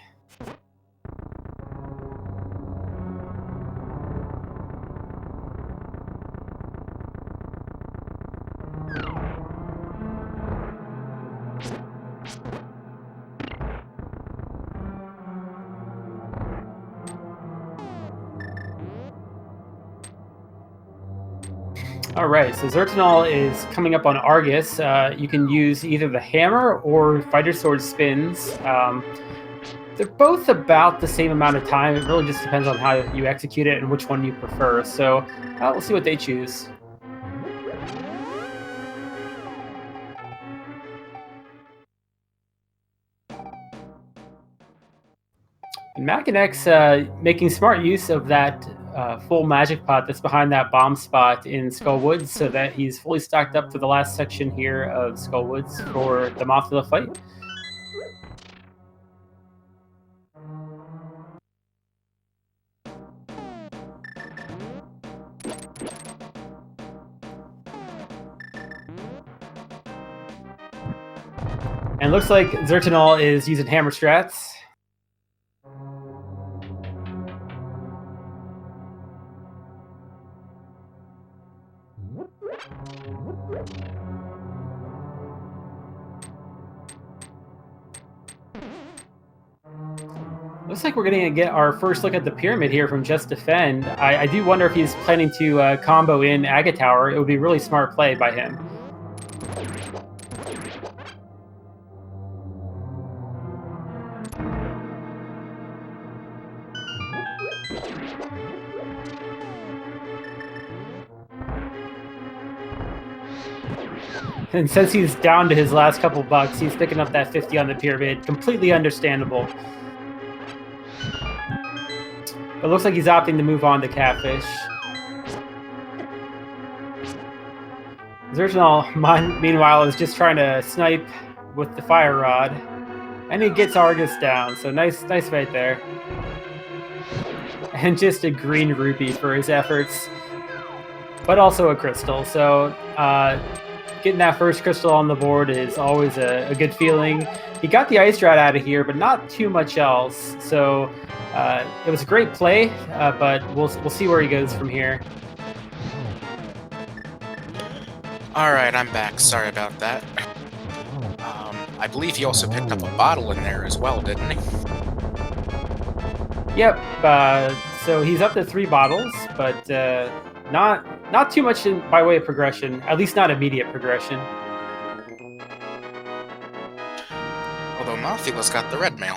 [SPEAKER 2] All right, so xirtanul is coming up on Argus. You can use either the hammer or fighter sword spins. They're both about the same amount of time. It really just depends on how you execute it and which one you prefer. So we'll see what they choose. And Makinx making smart use of that full magic pot that's behind that bomb spot in Skullwoods, so that he's fully stocked up for the last section here of Skullwoods for the Mothula fight. And looks like xirtanul is using hammer strats. Looks like we're going to get our first look at the pyramid here from Just Defend. I do wonder if he's planning to combo in Agate Tower. It would be a really smart play by him. And since he's down to his last couple bucks, he's picking up that 50 on the pyramid. Completely understandable. It looks like he's opting to move on to Catfish. xirtanul, meanwhile, is just trying to snipe with the fire rod. And he gets Argus down, so nice fight there. And just a green rupee for his efforts. But also a crystal, so getting that first crystal on the board is always a good feeling. He got the Ice Drought out of here, but not too much else. So it was a great play, but we'll see where he goes from here.
[SPEAKER 1] All right, I'm back. Sorry about that. I believe he also picked up a bottle in there as well, didn't he?
[SPEAKER 2] Yep. So he's up to 3 bottles, but not too much by way of progression. At least not immediate progression.
[SPEAKER 1] Although Mothula's got the red mail.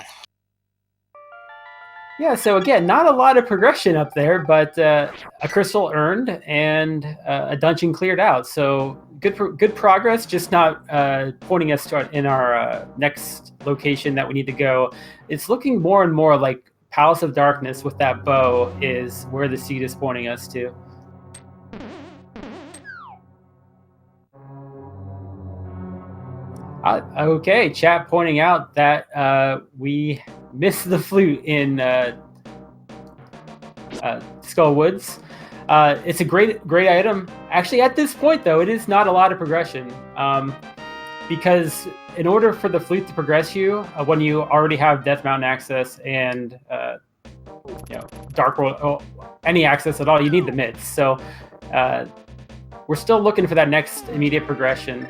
[SPEAKER 2] Yeah, so again, not a lot of progression up there, but a crystal earned and a dungeon cleared out. So good progress, just not pointing us in our next location that we need to go. It's looking more and more like Palace of Darkness with that bow is where the seed is pointing us to. Okay, chat pointing out that we missed the flute in Skullwoods. It's a great item. Actually, at this point, though, it is not a lot of progression. Because in order for the flute to progress you, when you already have Death Mountain access and Dark World, any access at all, you need the mids. So we're still looking for that next immediate progression.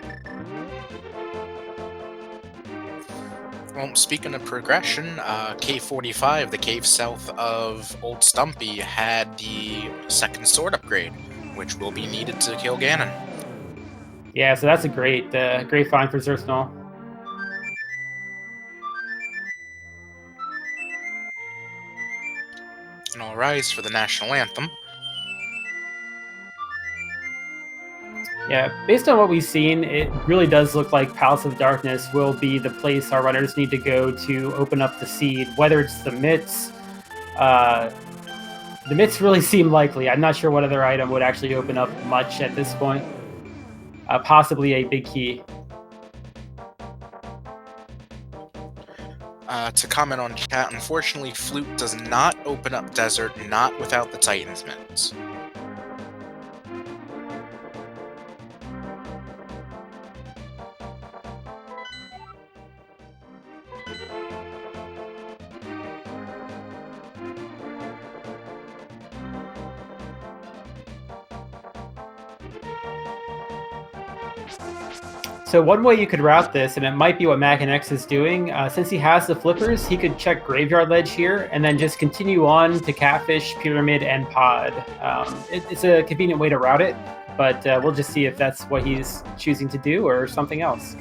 [SPEAKER 1] Well, speaking of progression, K45, the cave south of Old Stumpy, had the second sword upgrade, which will be needed to kill Ganon.
[SPEAKER 2] Yeah, so that's a great find for xirtanul.
[SPEAKER 1] And all rise for the national anthem.
[SPEAKER 2] Yeah, based on what we've seen, it really does look like Palace of Darkness will be the place our runners need to go to open up the seed, whether it's the mitts. The mitts really seem likely. I'm not sure what other item would actually open up much at this point. Possibly a big key.
[SPEAKER 1] To comment on chat, unfortunately, Flute does not open up Desert, not without the Titan's Mitts.
[SPEAKER 2] So one way you could route this, and it might be what Makinx is doing, since he has the flippers, he could check Graveyard Ledge here, and then just continue on to Catfish, Pyramid, and Pod. It's a convenient way to route it, but we'll just see if that's what he's choosing to do or something else.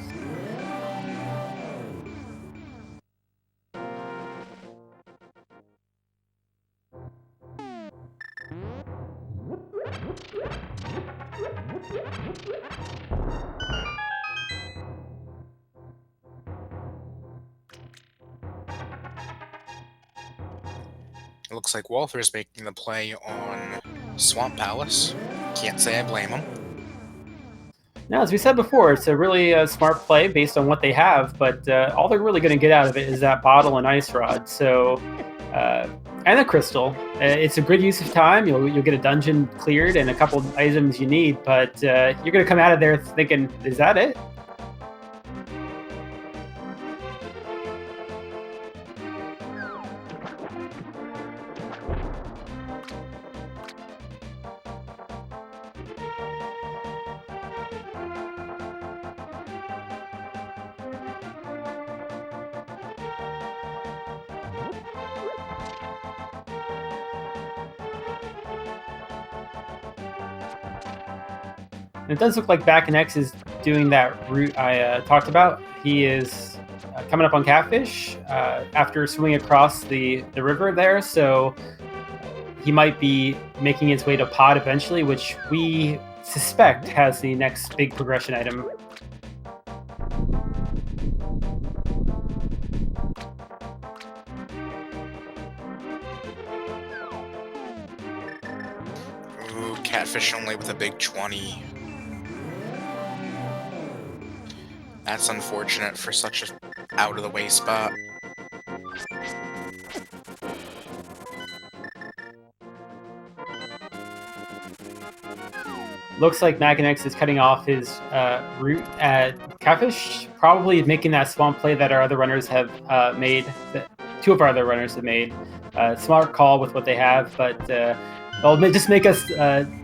[SPEAKER 1] looks like Walther's making the play on Swamp Palace. Can't say I blame him.
[SPEAKER 2] Now, as we said before, it's a really smart play based on what they have, but all they're really going to get out of it is that bottle and ice rod. So, and a crystal. It's a good use of time. You'll get a dungeon cleared and a couple items you need, but you're going to come out of there thinking, is that it? And it does look like Makinx is doing that route I talked about. He is coming up on Catfish after swimming across the river there, so he might be making his way to Pod eventually, which we suspect has the next big progression item.
[SPEAKER 1] Ooh, Catfish only with a big 20. That's unfortunate for such an out-of-the-way spot.
[SPEAKER 2] Looks like Makinx is cutting off his route at Catfish, probably making that swamp play that our other runners have made, that two of our other runners have made. Smart call with what they have, but it'll just make us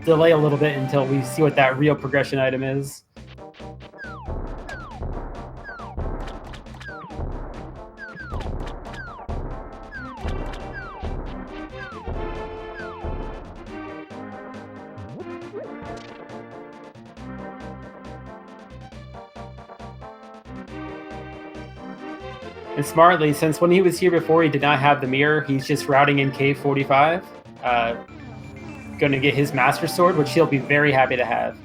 [SPEAKER 2] delay a little bit until we see what that real progression item is. And smartly, since when he was here before he did not have the mirror, he's just routing in Cave 45. Going to get his Master Sword, which he'll be very happy to have.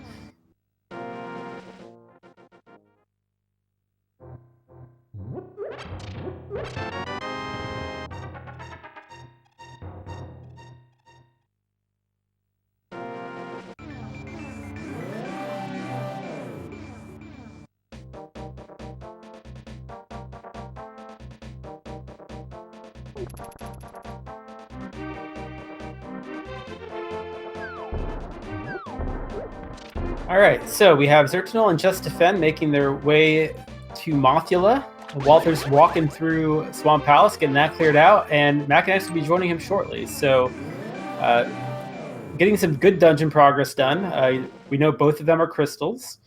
[SPEAKER 2] Alright, so we have xirtanul and Just Defend making their way to Mothula. Walther's walking through Swamp Palace, getting that cleared out, and Makinx will be joining him shortly. So, getting some good dungeon progress done. We know both of them are crystals.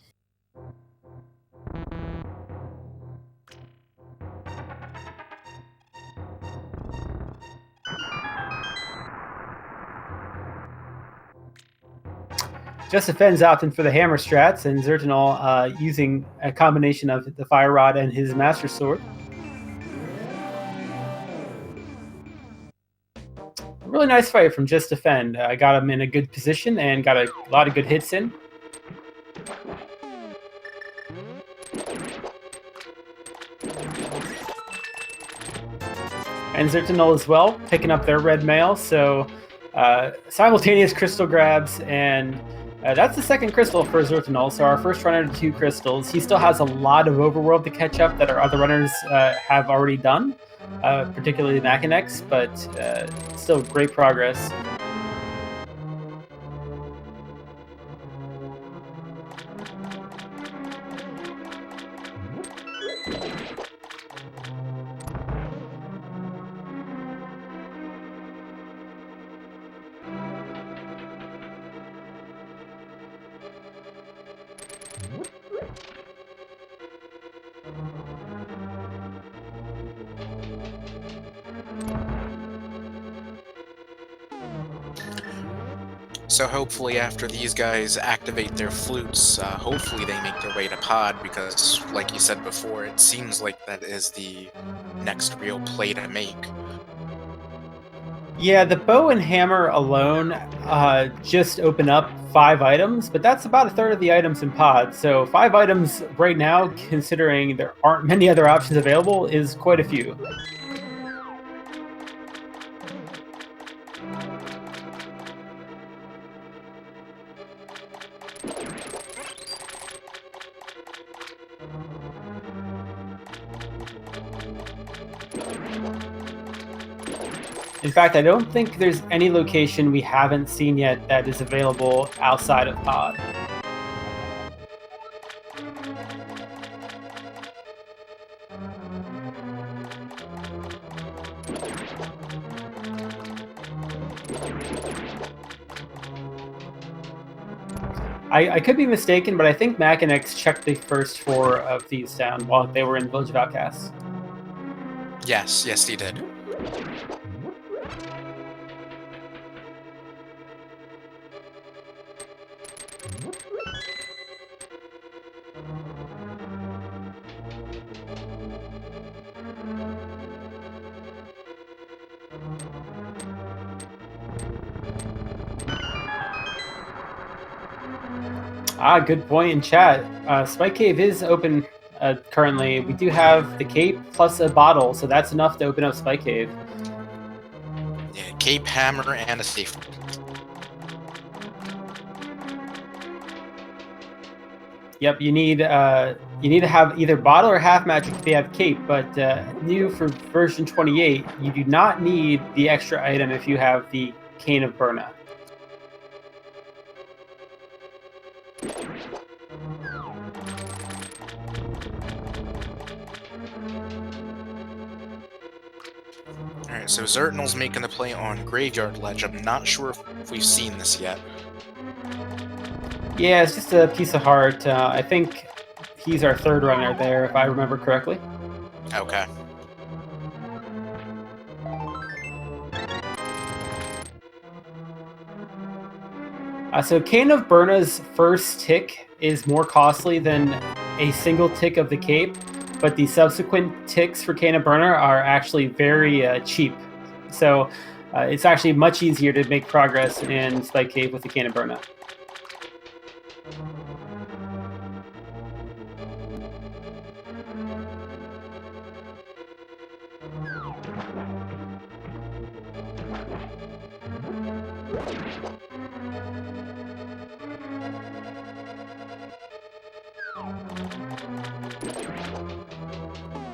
[SPEAKER 2] Just Defend's opting for the hammer strats, and xirtanul using a combination of the fire rod and his Master Sword. Really nice fight from Just Defend. Got him in a good position and got a lot of good hits in. And xirtanul as well, picking up their red mail. So simultaneous crystal grabs, and that's the second crystal for xirtanul. So our first runner to 2 crystals. He still has a lot of overworld to catch up that our other runners have already done, particularly Makinx, but still great progress.
[SPEAKER 1] So hopefully after these guys activate their flutes, hopefully they make their way to Pod, because like you said before, it seems like that is the next real play to make.
[SPEAKER 2] Yeah, the bow and hammer alone just open up 5 items, but that's about a third of the items in Pod. So 5 items right now, considering there aren't many other options available, is quite a few. In fact, I don't think there's any location we haven't seen yet that is available outside of Pod. I could be mistaken, but I think Makinx checked the first 4 of these down while they were in Village of Outcasts.
[SPEAKER 1] Yes, he did.
[SPEAKER 2] Good point in chat. Spike Cave is open currently. We do have the cape plus a bottle, so that's enough to open up Spike Cave.
[SPEAKER 1] Yeah, cape, hammer, and a safe.
[SPEAKER 2] Yep, you need to have either bottle or half magic if you have cape, but new for version 28, you do not need the extra item if you have the Cane of Burna.
[SPEAKER 1] Alright, so xirtanul's making the play on Graveyard Ledge. I'm not sure if we've seen this yet.
[SPEAKER 2] Yeah, it's just a piece of heart. I think he's our 3rd runner there, if I remember correctly.
[SPEAKER 1] Okay.
[SPEAKER 2] So Cane of Burna's first tick is more costly than a single tick of the cape, but the subsequent ticks for Cane of Burna are actually very cheap. So it's actually much easier to make progress in Spike Cave with the Cane of Burna.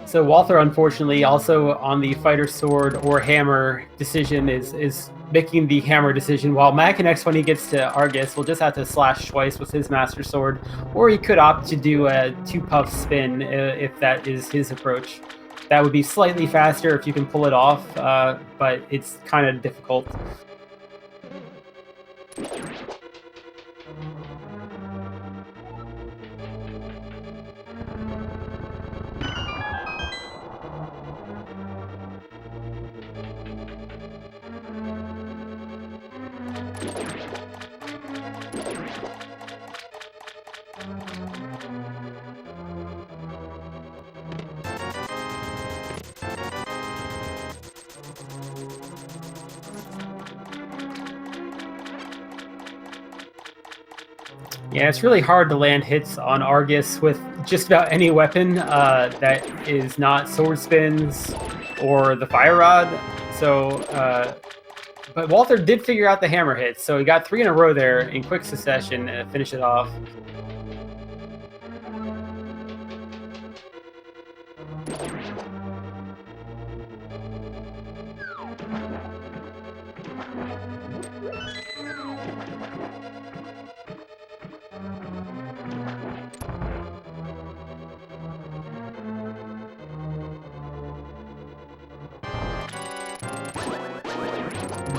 [SPEAKER 2] So Walther, unfortunately, also on the fighter sword or hammer decision is making the hammer decision, while Makinx, when he gets to Argus, will just have to slash twice with his master sword, or he could opt to do a 2-puff spin if that is his approach. That would be slightly faster if you can pull it off, but it's kind of difficult. Yeah, it's really hard to land hits on Argus with just about any weapon that is not sword spins or the fire rod. So, but Walther did figure out the hammer hits, so he got 3 in a row there in quick succession to finish it off.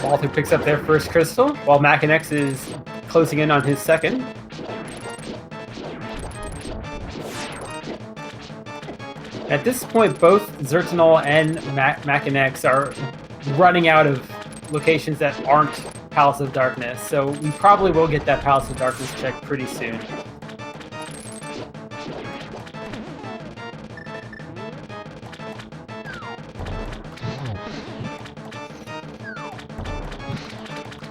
[SPEAKER 2] Walther picks up their first crystal, while Makinx is closing in on his second. At this point, both xirtanul and Makinx are running out of locations that aren't Palace of Darkness, so we probably will get that Palace of Darkness check pretty soon.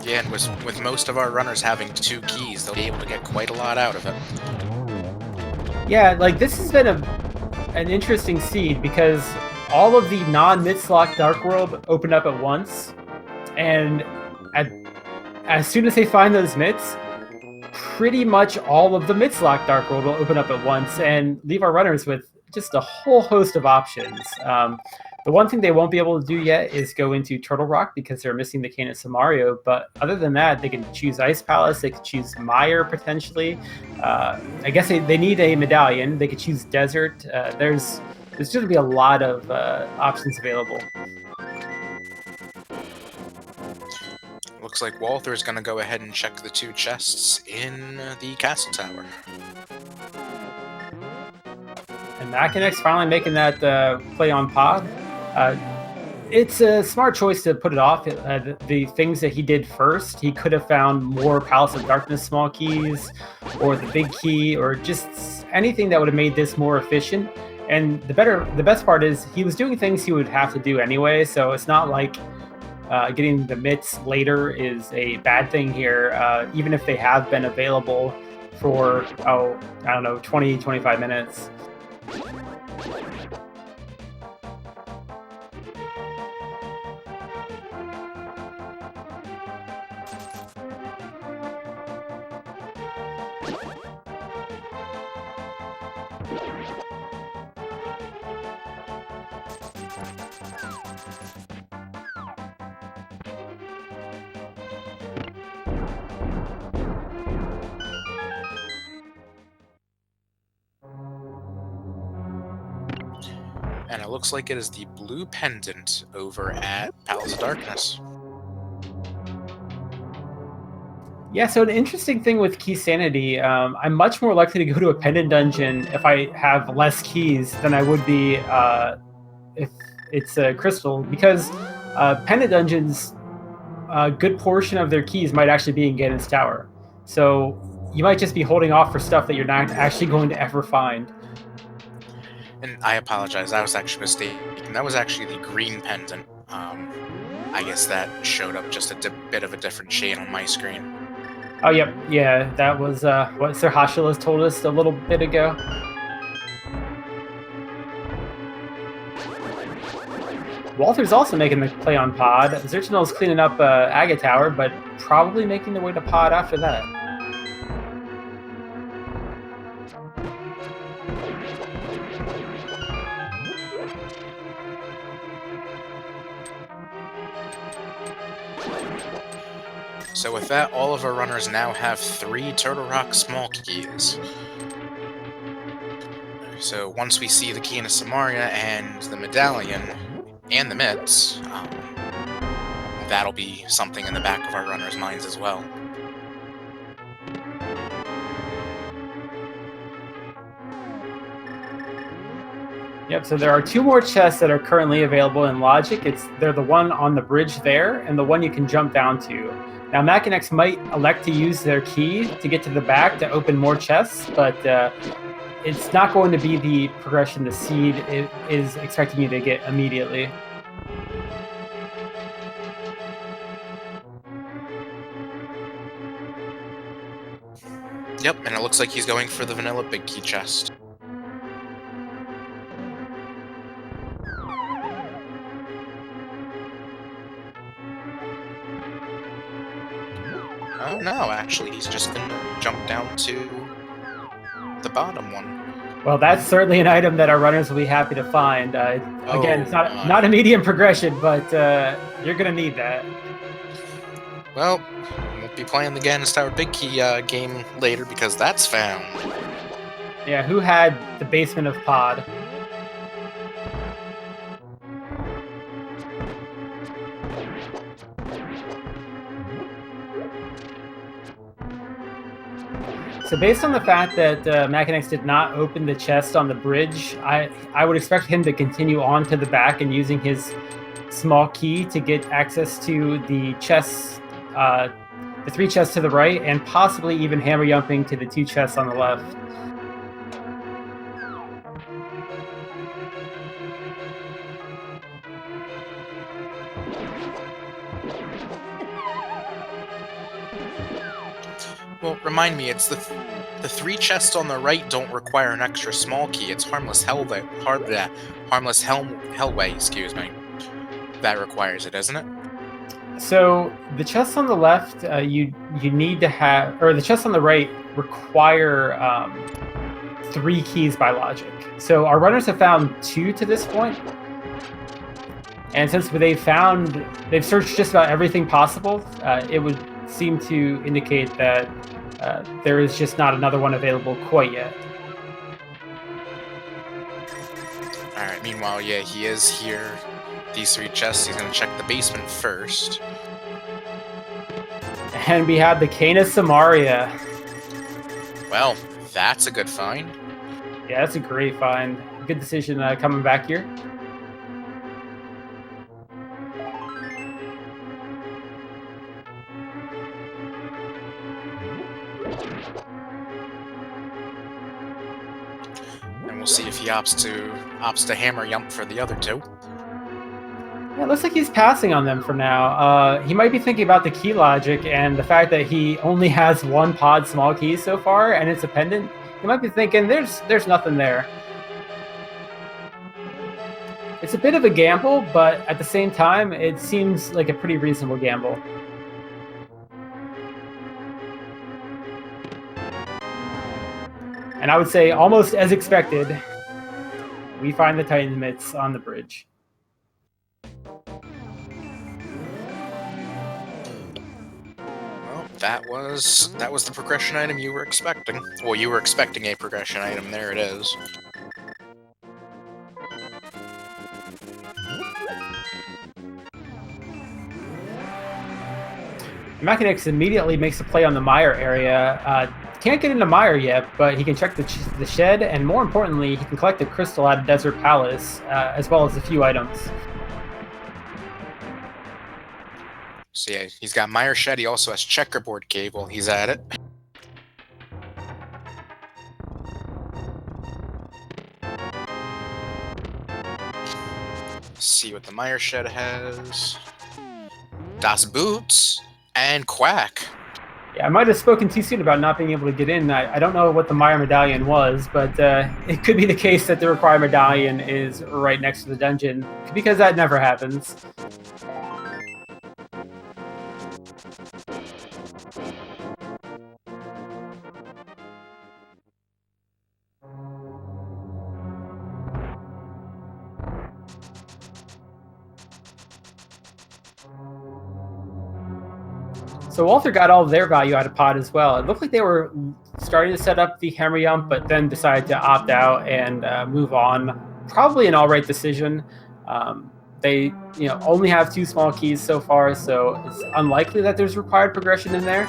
[SPEAKER 1] Yeah, and with most of our runners having 2 keys, they'll be able to get quite a lot out of it.
[SPEAKER 2] Yeah, like this has been an interesting seed because all of the non-Mitslock Dark World opened up at once, and as soon as they find those Mits, pretty much all of the Mitslock Dark World will open up at once and leave our runners with just a whole host of options. The one thing they won't be able to do yet is go into Turtle Rock because they're missing the Canis of Mario. But other than that, they can choose Ice Palace. They could choose Mire potentially. I guess they need a medallion. They could choose Desert. There's going to be a lot of options available.
[SPEAKER 1] Looks like Walther is going to go ahead and check the 2 chests in the castle tower.
[SPEAKER 2] And Makinx finally making that play on pod. It's a smart choice to put it off. The things that he did first, he could have found more Palace of Darkness small keys, or the big key, or just anything that would have made this more efficient. And the best part is he was doing things he would have to do anyway, so it's not like getting the mitts later is a bad thing here, even if they have been available for, I don't know, 20, 25 minutes.
[SPEAKER 1] And it looks like it is the blue pendant over at Palace of Darkness.
[SPEAKER 2] Yeah, so an interesting thing with Keysanity, I'm much more likely to go to a pendant dungeon if I have less keys than I would be if it's a crystal, because pendant dungeons, a good portion of their keys might actually be in Ganon's tower. So you might just be holding off for stuff that you're not actually going to ever find.
[SPEAKER 1] And I apologize, I was actually mistaken. That was actually the green pendant. I guess that showed up just a bit of a different shade on my screen.
[SPEAKER 2] Oh, yep. Yeah, that was what Sir Hashula's told us a little bit ago. Walther's also making the play on pod. xirtanul's cleaning up Agate Tower, but probably making their way to pod after that.
[SPEAKER 1] So with that, all of our runners now have 3 Turtle Rock small keys. So once we see the key in Samaria and the medallion and the mitts, that'll be something in the back of our runners' minds as well.
[SPEAKER 2] Yep, so there are 2 more chests that are currently available in Logic. They're the one on the bridge there, and the one you can jump down to. Now, Makinx might elect to use their key to get to the back to open more chests, but it's not going to be the progression the seed is expecting you to get immediately.
[SPEAKER 1] Yep, and it looks like he's going for the vanilla big key chest. Oh no, actually, he's just gonna jump down to the bottom one.
[SPEAKER 2] Well, that's certainly an item that our runners will be happy to find. Again, it's not a medium progression, but you're going to need that.
[SPEAKER 1] Well, we'll be playing the Ganon's Tower Big Key game later because that's found.
[SPEAKER 2] Yeah, who had the basement of pod? So based on the fact that Makinx did not open the chest on the bridge, I would expect him to continue on to the back and using his small key to get access to the chests, the 3 chests to the right, and possibly even hammer jumping to the 2 chests on the left.
[SPEAKER 1] Well, remind me, it's the 3 chests on the right don't require an extra small key. It's Harmless Hellway, excuse me. That requires it, isn't it?
[SPEAKER 2] So the chests on the left, you need to have, or the chests on the right require 3 keys by logic. So our runners have found 2 to this point. And since they've searched just about everything possible, it would seem to indicate that there is just not another one available quite yet.
[SPEAKER 1] Alright, meanwhile, yeah, he is here. These 3 chests, he's gonna check the basement first.
[SPEAKER 2] And we have the Cana Samaria.
[SPEAKER 1] Well, that's a good find.
[SPEAKER 2] Yeah, that's a great find. Good decision coming back here.
[SPEAKER 1] And we'll see if he opts to hammer yump for the other 2.
[SPEAKER 2] Yeah, it looks like he's passing on them for now. He might be thinking about the key logic and the fact that he only has 1 pod small key so far, and it's a pendant. He might be thinking there's nothing there. It's a bit of a gamble, but at the same time, it seems like a pretty reasonable gamble. And I would say, almost as expected, we find the Titan Mitts on the bridge.
[SPEAKER 1] Well, that was the progression item you were expecting. Well, you were expecting a progression item. There it is.
[SPEAKER 2] Makinx immediately makes a play on the mire area. Can't get into mire yet, but he can check the shed, and more importantly, he can collect the crystal out of Desert Palace, as well as a few items.
[SPEAKER 1] So yeah, he's got mire shed. He also has checkerboard cave while he's at it. See what the mire shed has. Das Boots and Quack.
[SPEAKER 2] Yeah, I might have spoken too soon about not being able to get in. I don't know what the Mire medallion was, but it could be the case that the required medallion is right next to the dungeon, because that never happens. So Walther got all of their value out of pod as well. It looked like they were starting to set up the hammer yump, but then decided to opt out and move on. Probably an all right decision. They only have 2 small keys so far, so it's unlikely that there's required progression in there.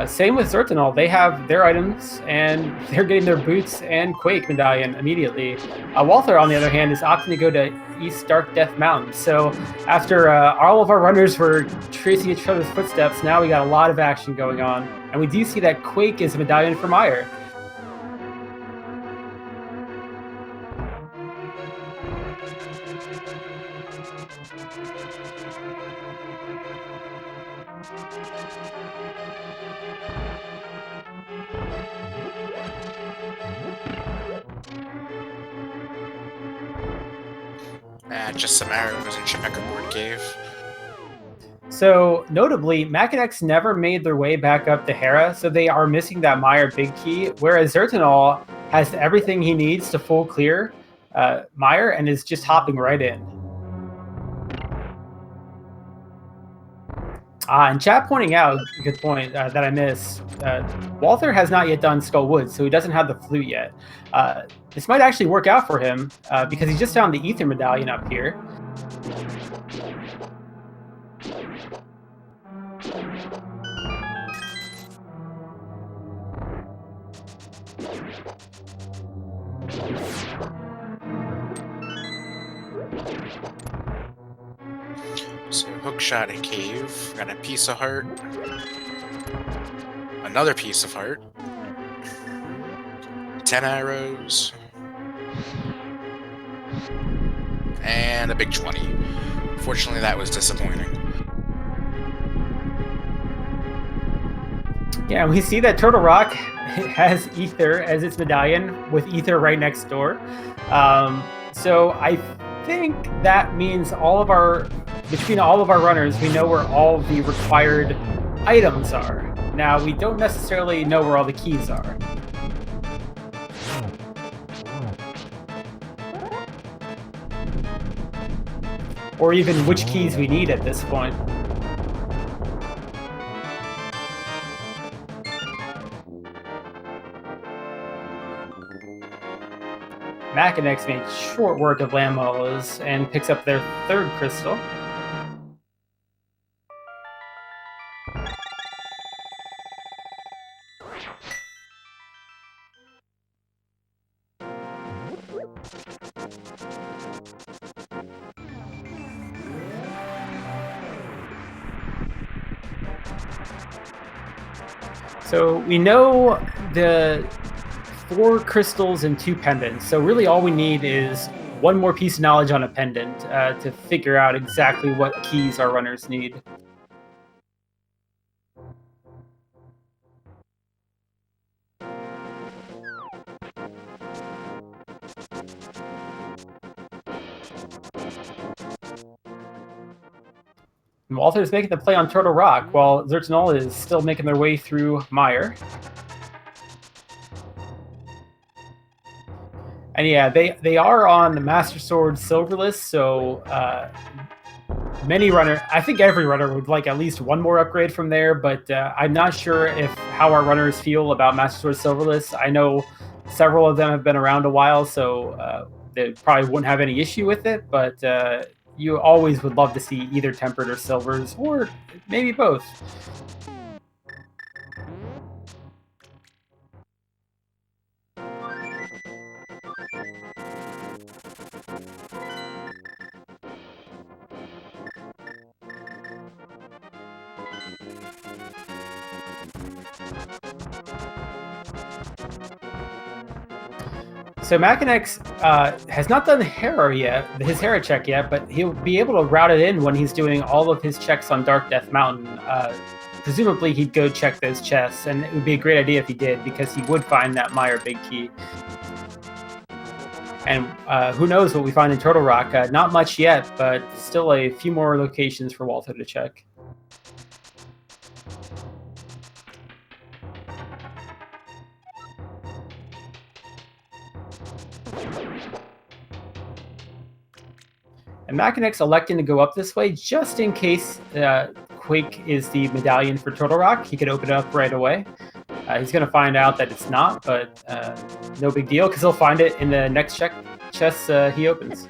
[SPEAKER 2] Same with xirtanul. They have their items, and they're getting their boots and Quake medallion immediately. Walther, on the other hand, is opting to go to East Dark Death Mountain. So after all of our runners were tracing each other's footsteps, now we got a lot of action going on. And we do see that Quake is a medallion for Mire.
[SPEAKER 1] Just some arrows in checkerboard cave.
[SPEAKER 2] So, notably, Makinx never made their way back up to Hera, so they are missing that Mire big key, whereas xirtanul has everything he needs to full clear Mire and is just hopping right in. And chat pointing out, good point that I missed, Walther has not yet done Skull Woods, so he doesn't have the flute yet. This might actually work out for him, because he just found the Ether medallion up here.
[SPEAKER 1] So hookshot a cave, got a piece of heart, another piece of heart, 10 arrows, and a big 20. Fortunately, that was disappointing.
[SPEAKER 2] Yeah, we see that Turtle Rock has Ether as its medallion, with Ether right next door. So I think that means all of our between all of our runners, we know where all the required items are. Now, we don't necessarily know where all the keys are. Or even which keys we need at this point. Makinx made short work of Lammel's and picks up their third crystal. So we know the 4 crystals and 2 pendants. So really all we need is one more piece of knowledge on a pendant to figure out exactly what keys our runners need. And Walther's making the play on Turtle Rock, while xirtanul is still making their way through Mire. And yeah, they are on the Master Sword Silverless, so many runner, I think every runner would like at least one more upgrade from there, but I'm not sure how our runners feel about Master Sword Silverless. I know several of them have been around a while, so they probably wouldn't have any issue with it, but you always would love to see either tempered or silvers, or maybe both. So Makinx has not done his Hera check yet, but he'll be able to route it in when he's doing all of his checks on Dark Death Mountain. Presumably he'd go check those chests, and it would be a great idea if he did, because he would find that Mire big key. And who knows what we find in Turtle Rock? Not much yet, but still a few more locations for Walther to check. And Makinx electing to go up this way just in case Quake is the medallion for Turtle Rock. He could open it up right away. He's going to find out that it's not, but no big deal, because he'll find it in the next chest he opens.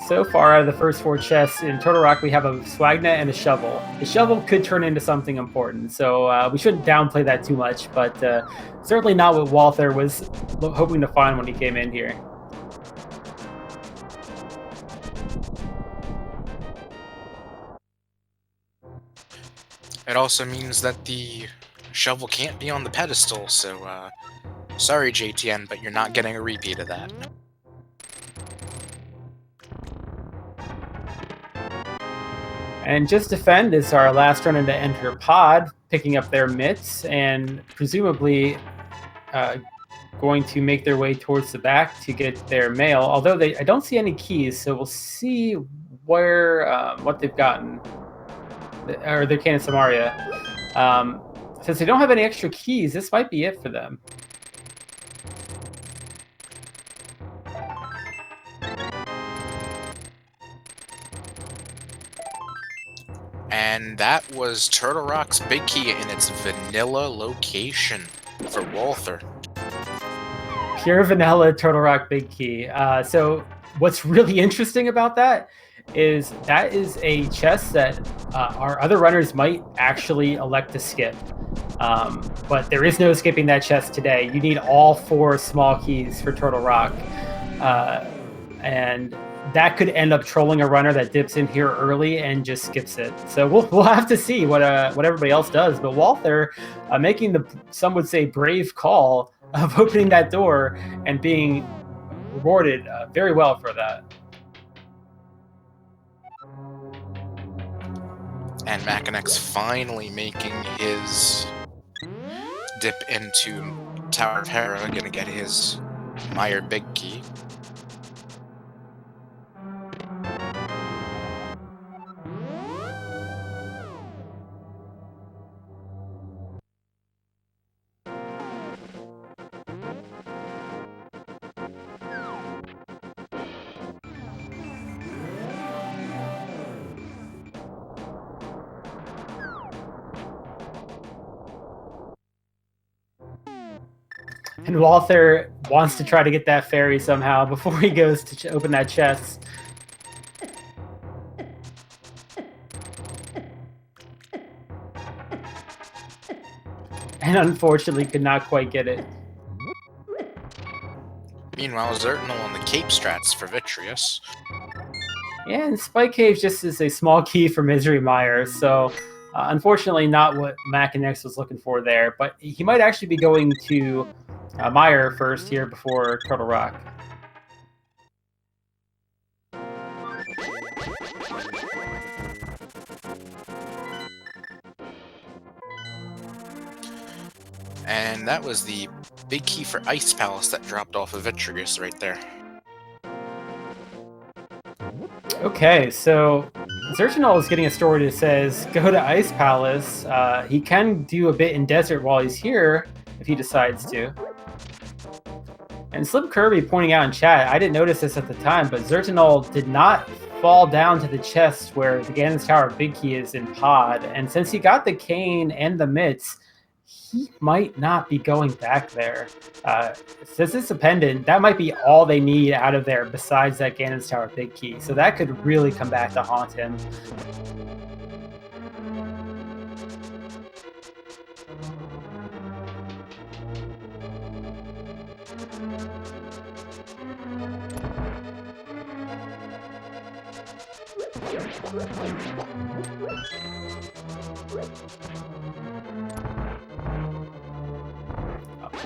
[SPEAKER 2] So far, out of the first 4 chests in Turtle Rock, we have a swagnet and a shovel. The shovel could turn into something important, so we shouldn't downplay that too much, but certainly not what Walther was hoping to find when he came in here.
[SPEAKER 1] It also means that the shovel can't be on the pedestal, so sorry JTN, but you're not getting a repeat of that.
[SPEAKER 2] And Just Defend is our last runner to enter pod, picking up their mitts and presumably going to make their way towards the back to get their mail. Although I don't see any keys, so we'll see what they've gotten, or their Canon Samaria. Since they don't have any extra keys, this might be it for them.
[SPEAKER 1] And that was Turtle Rock's big key in its vanilla location for Walther.
[SPEAKER 2] Pure vanilla Turtle Rock big key. So what's really interesting about that is a chest that our other runners might actually elect to skip. But there is no skipping that chest today. You need all 4 small keys for Turtle Rock. And that could end up trolling a runner that dips in here early and just skips it. So we'll have to see what everybody else does. But Walther making some would say brave call of opening that door and being rewarded very well for that.
[SPEAKER 1] And Makinx finally making his dip into Tower of Hera gonna get his Meyer big key.
[SPEAKER 2] And Walther wants to try to get that fairy somehow before he goes to open that chest. And unfortunately could not quite get it.
[SPEAKER 1] Meanwhile, xirtanul on the Cape strats for Vitreous.
[SPEAKER 2] Yeah, and Spike Cave just is a small key for Misery Mire, so unfortunately not what Makinx was looking for there. But he might actually be going to Mire first here before Turtle Rock.
[SPEAKER 1] And that was the big key for Ice Palace that dropped off of Vitreous right there.
[SPEAKER 2] Okay, so xirtanul is getting a story that says, go to Ice Palace. He can do a bit in Desert while he's here, if he decides to. And Slim Kirby pointing out in chat, I didn't notice this at the time, but xirtanul did not fall down to the chest where the Ganon's Tower Big Key is in Pod. And since he got the cane and the mitts, he might not be going back there. Since it's a pendant, that might be all they need out of there besides that Ganon's Tower Big Key. So that could really come back to haunt him.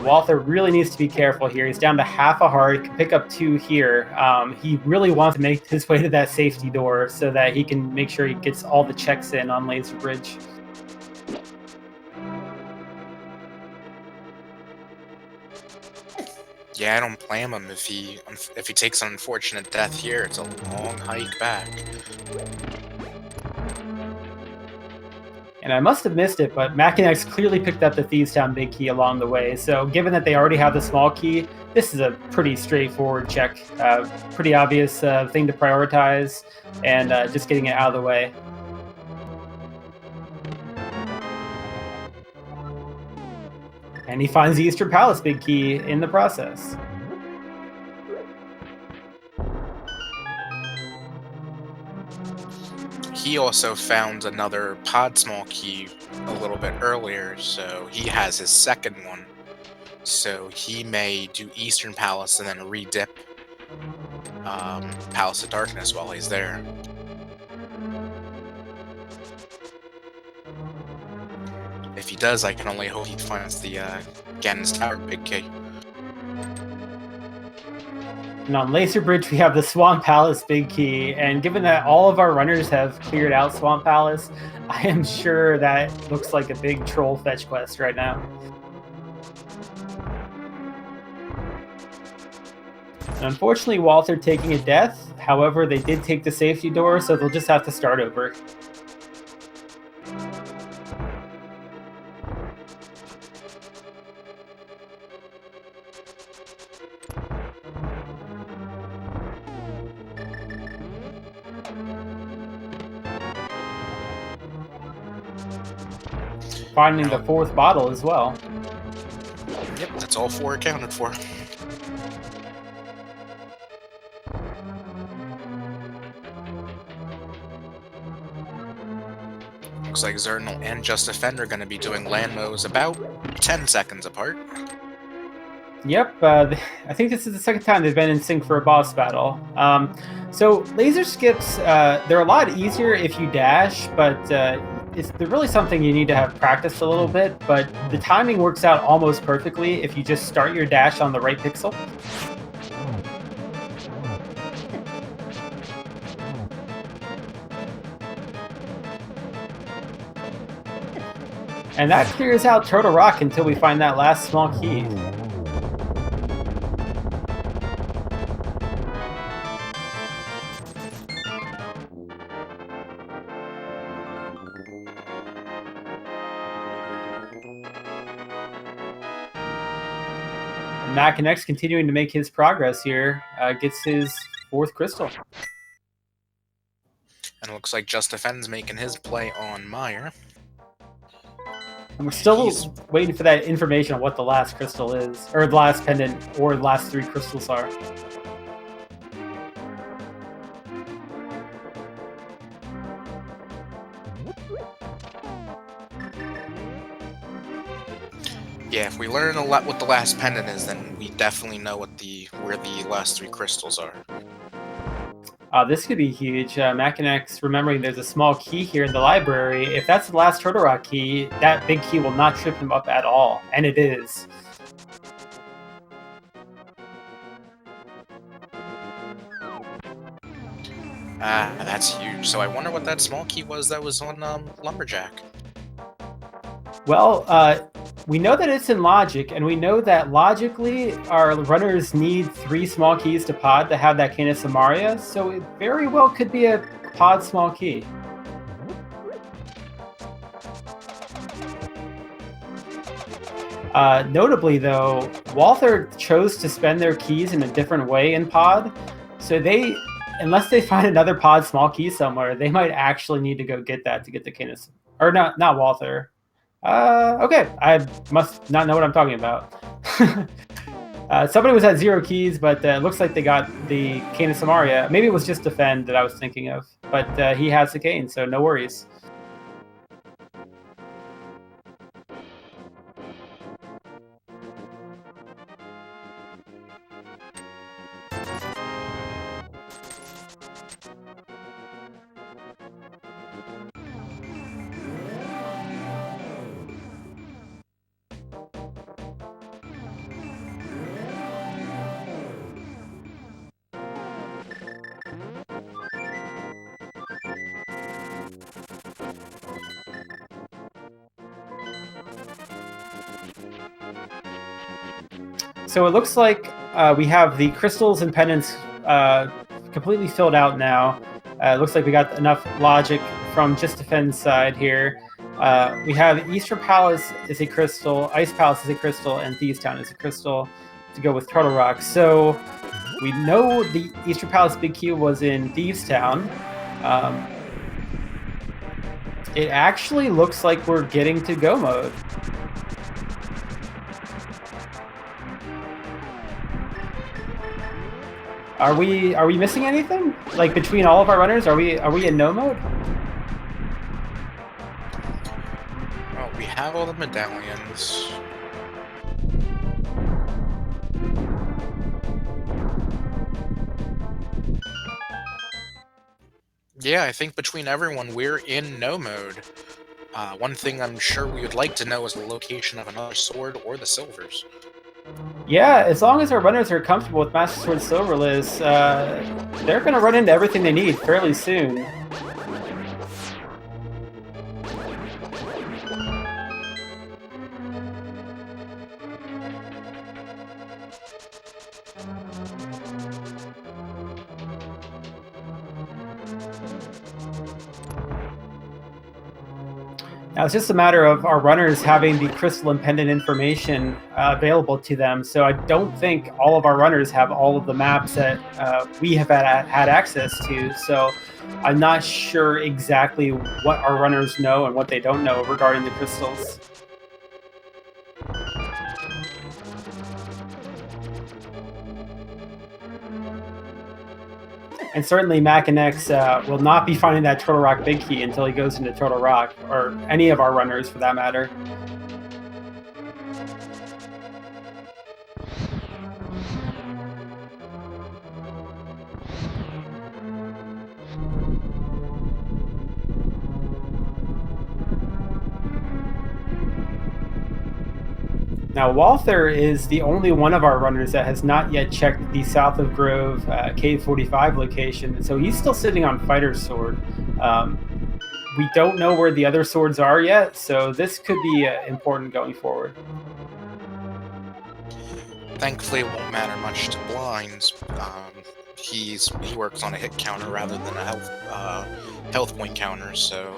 [SPEAKER 2] Walther really needs to be careful here. He's down to half a heart, can pick up 2 here. He really wants to make his way to that safety door so that he can make sure he gets all the checks in on Laser Bridge.
[SPEAKER 1] Yeah, I don't blame him if he takes an unfortunate death here. It's a long hike back.
[SPEAKER 2] And I must have missed it, but Makinx clearly picked up the Thieves Town Big Key along the way. So given that they already have the small key, this is a pretty straightforward check. Pretty obvious thing to prioritize, and just getting it out of the way. And he finds the Eastern Palace Big Key in the process.
[SPEAKER 1] He also found another pod small key a little bit earlier, so he has his second one. So he may do Eastern Palace and then re-dip Palace of Darkness while he's there. If he does, I can only hope he finds the Ganon's Tower Big Key.
[SPEAKER 2] And on Laser Bridge, we have the Swamp Palace Big Key. And given that all of our runners have cleared out Swamp Palace, I am sure that looks like a big troll fetch quest right now. And unfortunately, Walther taking a death. However, they did take the safety door, so they'll just have to start over. Finding the 4th bottle as well.
[SPEAKER 1] Yep, that's all 4 accounted for. Looks like xirtanul and Just Defend are going to be doing land mows about 10 seconds apart.
[SPEAKER 2] Yep, I think this is the second time they've been in sync for a boss battle. So laser skips, they're a lot easier if you dash, but they're really something you need to have practiced a little bit, but the timing works out almost perfectly if you just start your dash on the right pixel. And that clears out Turtle Rock until we find that last small key. Makinx continuing to make his progress here, gets his 4th crystal.
[SPEAKER 1] And it looks like Just Defend's making his play on Meyer.
[SPEAKER 2] And we're still waiting for that information on what the last crystal is, or the last pendant, or the last 3 crystals are.
[SPEAKER 1] Yeah, if we learn a lot what the last pendant is, then we definitely know what where the last 3 crystals are.
[SPEAKER 2] This could be huge. Makinx, remembering there's a small key here in the library. If that's the last Turtle Rock key, that big key will not trip him up at all. And it is.
[SPEAKER 1] That's huge. So I wonder what that small key was that was on Lumberjack.
[SPEAKER 2] Well, we know that it's in logic, and we know that logically our runners need 3 small keys to pod to have that Canis Amaria, so it very well could be a pod small key. Notably, though, Walther chose to spend their keys in a different way in pod, so unless they find another pod small key somewhere, they might actually need to go get that to get the Canis... Or not Walther. Okay, I must not know what I'm talking about. Somebody was at 0 keys, but it looks like they got the Canis Amaria. Maybe it was just Defend that I was thinking of, but he has the cane, so no worries. So it looks like we have the crystals and pendants completely filled out now. It looks like we got enough logic from Just Defend's side here. We have Eastern Palace is a crystal, Ice Palace is a crystal, and Thieves Town is a crystal to go with Turtle Rock. So we know the Eastern Palace big key was in Thieves Town. It actually looks like we're getting to go mode. Are we missing anything? Like between all of our runners, are we in no mode?
[SPEAKER 1] Oh, we have all the medallions. Yeah, I think between everyone, we're in no mode. One thing I'm sure we would like to know is the location of another sword or the silvers.
[SPEAKER 2] Yeah, as long as our runners are comfortable with Master Sword Silverless, they're going to run into everything they need fairly soon. Now it's just a matter of our runners having the crystal and pendant information available to them. So I don't think all of our runners have all of the maps that we have had access to. So I'm not sure exactly what our runners know and what they don't know regarding the crystals. And certainly Makinx will not be finding that Turtle Rock big key until he goes into Turtle Rock, or any of our runners for that matter. Now, Walther is the only one of our runners that has not yet checked the South of Grove Cave 45 location, so he's still sitting on Fighter's Sword. We don't know where the other swords are yet, so this could be important going forward.
[SPEAKER 1] Thankfully, it won't matter much to Blinds. He works on a hit counter rather than a health point counter, so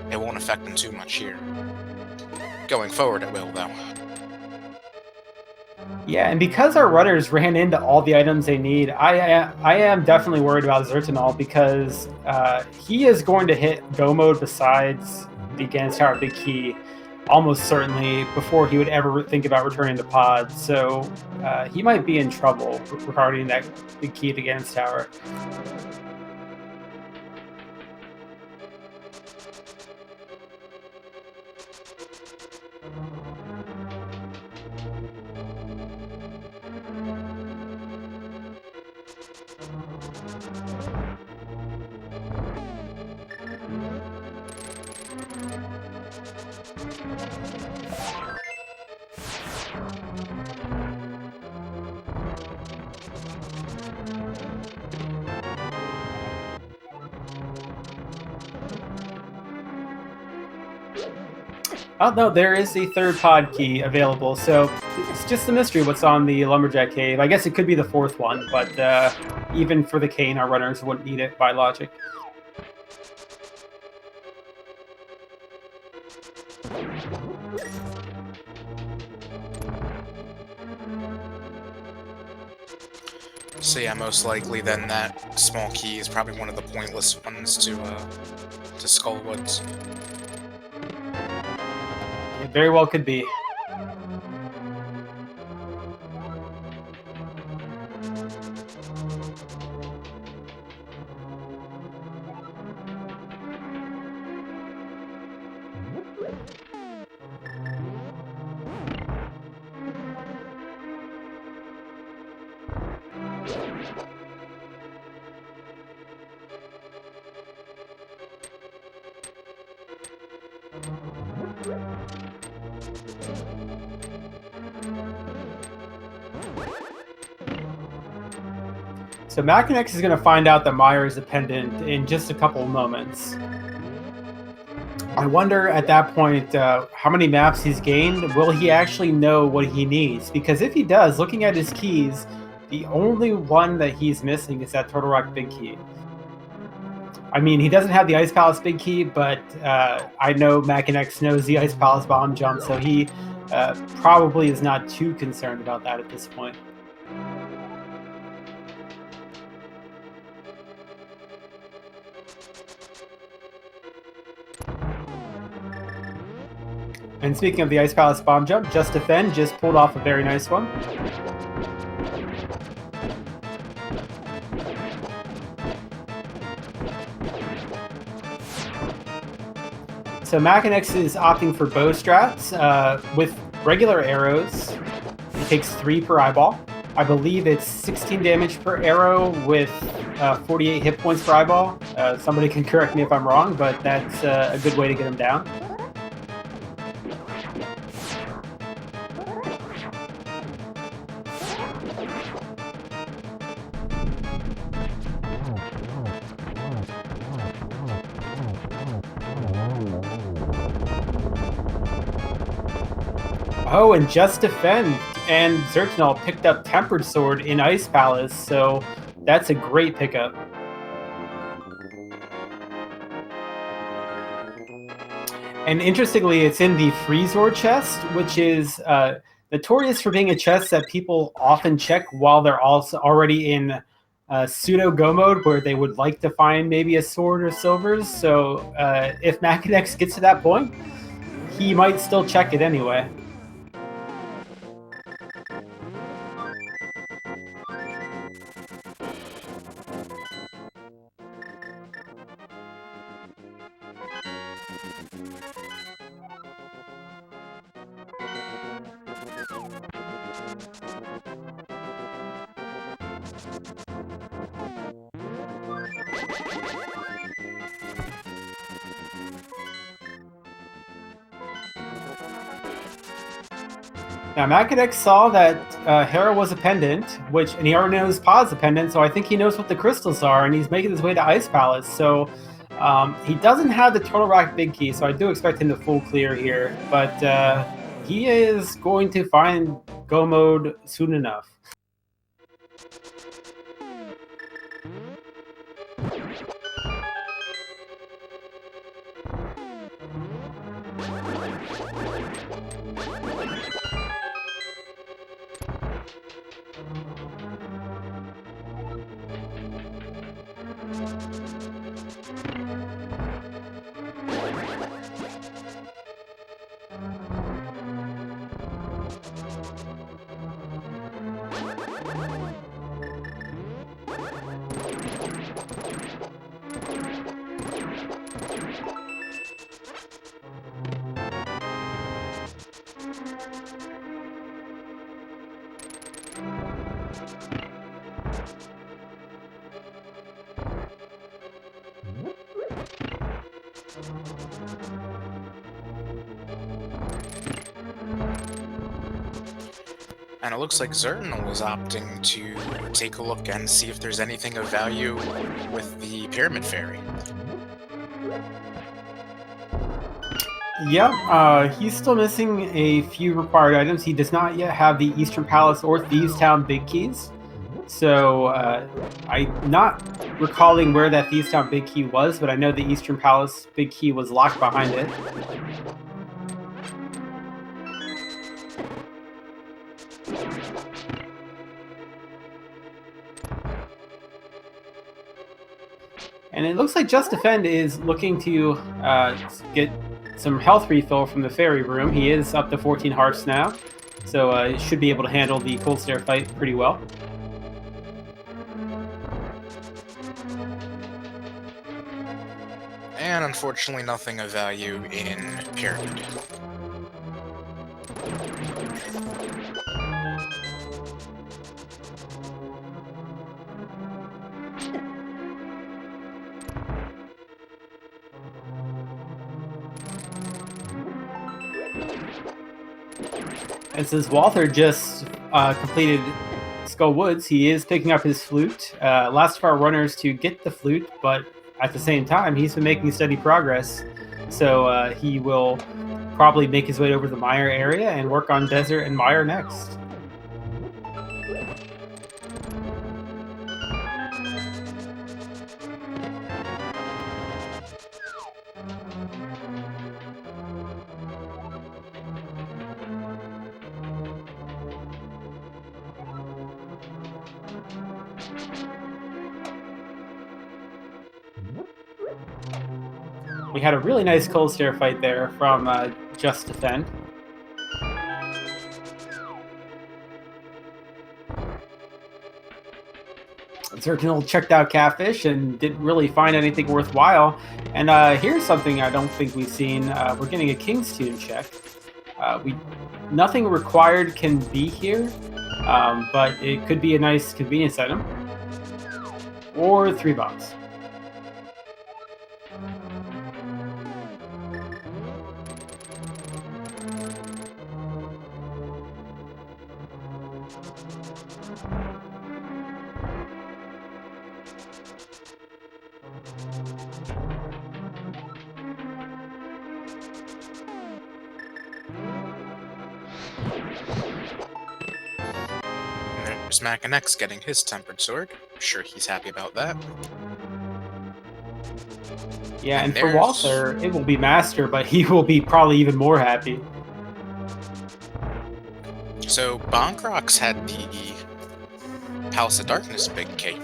[SPEAKER 1] it won't affect him too much here. Going forward, it will, though.
[SPEAKER 2] Yeah, and because our runners ran into all the items they need, I am definitely worried about xirtanul because he is going to hit go mode besides the Ganon Tower Big Key almost certainly before he would ever think about returning to pod. So he might be in trouble regarding that Big Key to Ganon's Tower. Oh no, there is a third pod key available, so it's just a mystery what's on the Lumberjack Cave. I guess it could be the fourth one, but even for the Kane, our runners wouldn't need it by logic.
[SPEAKER 1] So yeah, most likely then that small key is probably one of the pointless ones to Skullwoods.
[SPEAKER 2] It very well could be. So Makinx is going to find out that Meyer is a pendant in just a couple of moments. I wonder at that point how many maps he's gained. Will he actually know what he needs? Because if he does, looking at his keys, the only one that he's missing is that Turtle Rock Big Key. I mean, he doesn't have the Ice Palace Big Key, but I know Makinx knows the Ice Palace Bomb Jump, so he probably is not too concerned about that at this point. And speaking of the Ice Palace Bomb Jump, Just Defend just pulled off a very nice one. So Makinx is opting for bow strats with regular arrows. It takes 3 per eyeball. I believe it's 16 damage per arrow with 48 hit points per eyeball. Somebody can correct me if I'm wrong, but that's a good way to get him down. Oh, and Just Defend and xirtanul picked up Tempered Sword in Ice Palace, so that's a great pickup. And interestingly, it's in the Freezor chest, which is notorious for being a chest that people often check while they're also already in pseudo go mode, where they would like to find maybe a sword or silvers. So if Makinx gets to that point, he might still check it anyway. Now, Makinx saw that Hera was a pendant, and he already knows Pod's a pendant, so I think he knows what the crystals are, and he's making his way to Ice Palace. So he doesn't have the Turtle Rock Big Key, so I do expect him to full clear here, but he is going to find Go mode soon enough.
[SPEAKER 1] And it looks like xirtanul is opting to take a look and see if there's anything of value with the Pyramid Fairy.
[SPEAKER 2] Yep, he's still missing a few required items. He does not yet have the Eastern Palace or Thieves Town big keys. So I'm not recalling where that Thieves Town big key was, but I know the Eastern Palace big key was locked behind it. And it looks like Just Defend is looking to get some health refill from the fairy room. He is up to 14 hearts now, so he should be able to handle the Cold Stare fight pretty well.
[SPEAKER 1] And unfortunately, nothing of value in Pyramid.
[SPEAKER 2] And since Walther just completed Skull Woods, he is picking up his flute. Last of our runners to get the flute, but at the same time, he's been making steady progress. So he will probably make his way over the Mire area and work on Desert and Mire next. We had a really nice Cold Stare fight there from Just Defend. xirtanul checked out Catfish and didn't really find anything worthwhile. And here's something I don't think we've seen. We're getting a King's Tune check. Nothing required can be here, but it could be a nice convenience item. Or 3 bombs.
[SPEAKER 1] There's Makinx getting his Tempered Sword. I'm sure he's happy about that.
[SPEAKER 2] Yeah, and for Walther, it will be Master, but he will be probably even more happy.
[SPEAKER 1] So Bonkrox had the Palace of Darkness big key.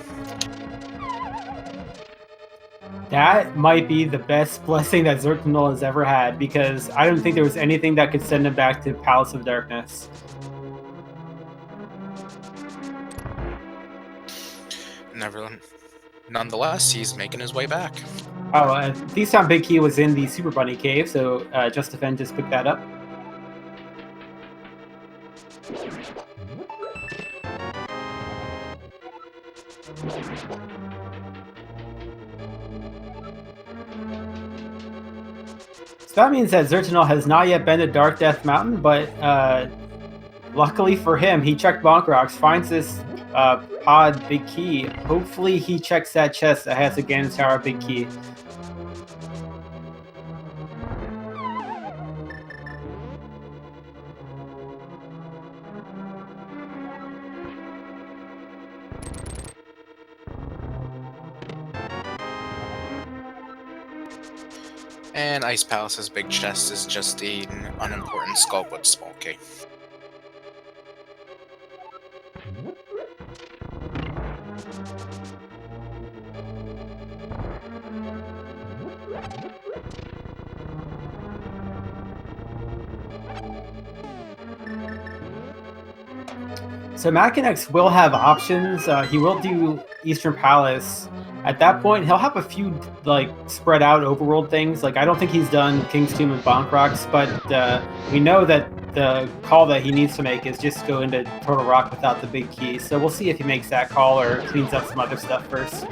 [SPEAKER 2] That might be the best blessing that xirtanul has ever had, because I don't think there was anything that could send him back to Palace of Darkness.
[SPEAKER 1] Nonetheless, he's making his way back.
[SPEAKER 2] Oh, Thieves Town Big Key was in the Super Bunny Cave, so Just Defend just picked that up. So that means that xirtanul has not yet been to Dark Death Mountain, but luckily for him, he checked Bonkrox, finds this pod big key. Hopefully he checks that chest that has a Ganon Tower big key.
[SPEAKER 1] And Ice Palace's big chest is just an unimportant Skullwood small key.
[SPEAKER 2] So Makinx will have options. He will do Eastern Palace. At that point, he'll have a few like spread out overworld things. Like I don't think he's done King's Tomb and Bonkrox, but we know that the call that he needs to make is just go into Turtle Rock without the big key. So we'll see if he makes that call or cleans up some other stuff first.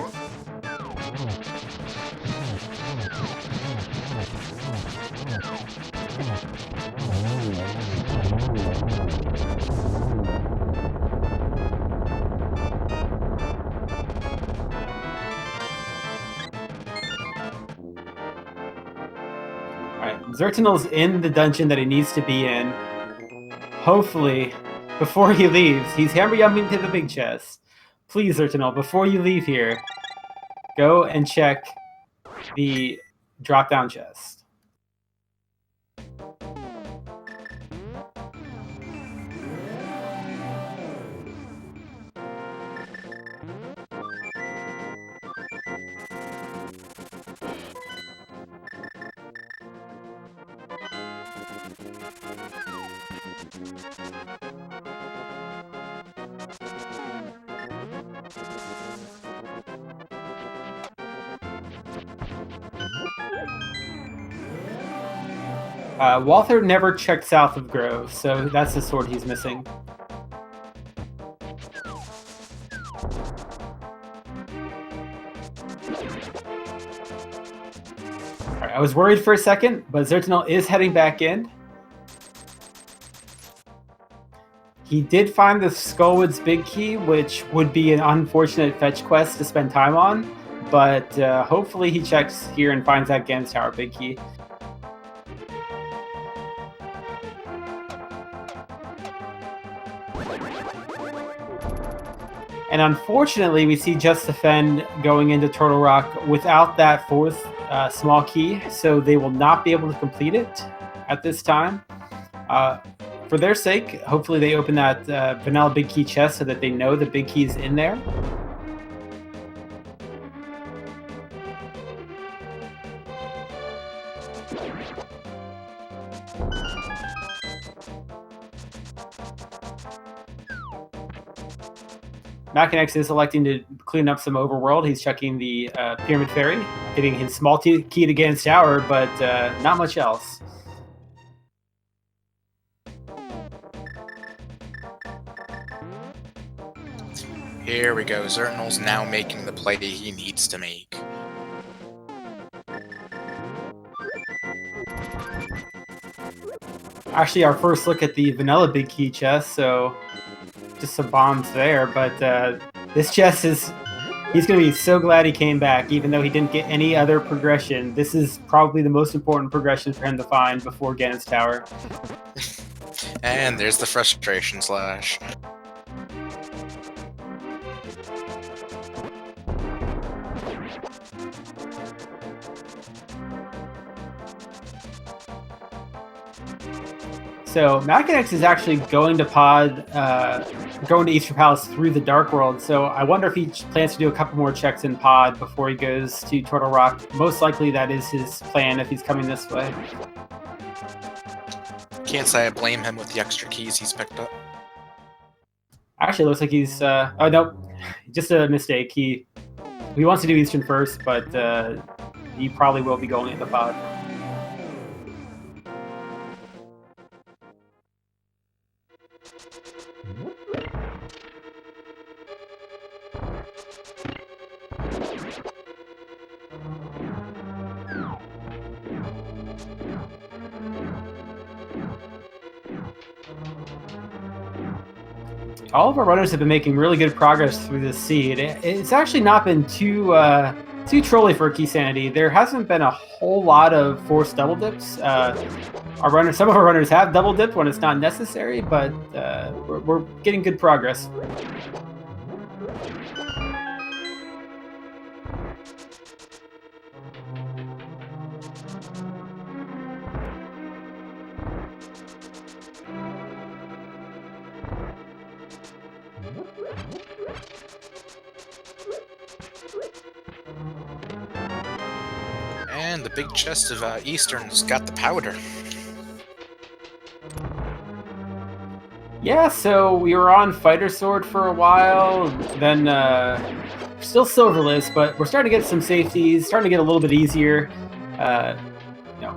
[SPEAKER 2] Alright, xirtanul's in the dungeon that he needs to be in. Hopefully, before he leaves, he's hammer-yumming to the big chest. Please, xirtanul, before you leave here, go and check the drop-down chest. Walther never checked south of Grove, so that's the sword he's missing. Alright, I was worried for a second, but xirtanul is heading back in. He did find the Skullwood's big key, which would be an unfortunate fetch quest to spend time on, but hopefully he checks here and finds that Gan's Tower big key. And unfortunately, we see Just Defend going into Turtle Rock without that fourth small key, so they will not be able to complete it at this time. For their sake, hopefully they open that vanilla big key chest so that they know the big key is in there. Makinx is electing to clean up some overworld. He's checking the Pyramid Ferry, getting his small key to Gan's Tower, but not much else.
[SPEAKER 1] Here we go. xirtanul's now making the play he needs to make.
[SPEAKER 2] Actually, our first look at the vanilla big key chest, so just some bombs there, but this chest is... He's going to be so glad he came back, even though he didn't get any other progression. This is probably the most important progression for him to find before Ganon's Tower.
[SPEAKER 1] And there's the frustration slash.
[SPEAKER 2] So Makinx is actually going to going to Eastern Palace through the Dark World. So I wonder if he plans to do a couple more checks in pod before he goes to Turtle Rock. Most likely that is his plan if he's coming this way.
[SPEAKER 1] Can't say I blame him with the extra keys he's picked up.
[SPEAKER 2] Actually, it looks like he's... oh, no. Just a mistake. He wants to do Eastern first, but he probably will be going in the pod. All of our runners have been making really good progress through this seed. It's actually not been too trolly for Keysanity. There hasn't been a whole lot of forced double dips. Some of our runners have double dipped when it's not necessary, but we're getting good progress.
[SPEAKER 1] And the big chest of Eastern's got the powder.
[SPEAKER 2] Yeah, so we were on Fighter Sword for a while, then still Silverless, but we're starting to get some safeties, starting to get a little bit easier.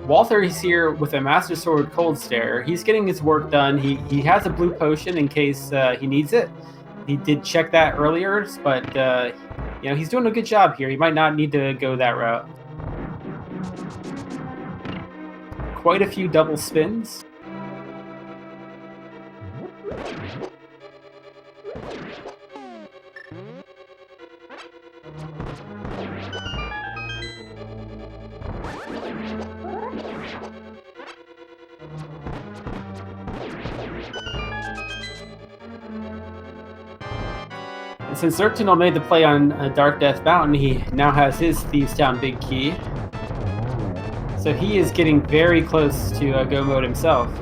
[SPEAKER 2] Walther is here with a Master Sword Cold Stare. He's getting his work done. He has a blue potion in case he needs it. He did check that earlier, but he's doing a good job here. He might not need to go that route. Quite a few double spins. since xirtanul made the play on Dark Death Mountain, he now has his Thieves Town big key. So he is getting very close to go mode himself.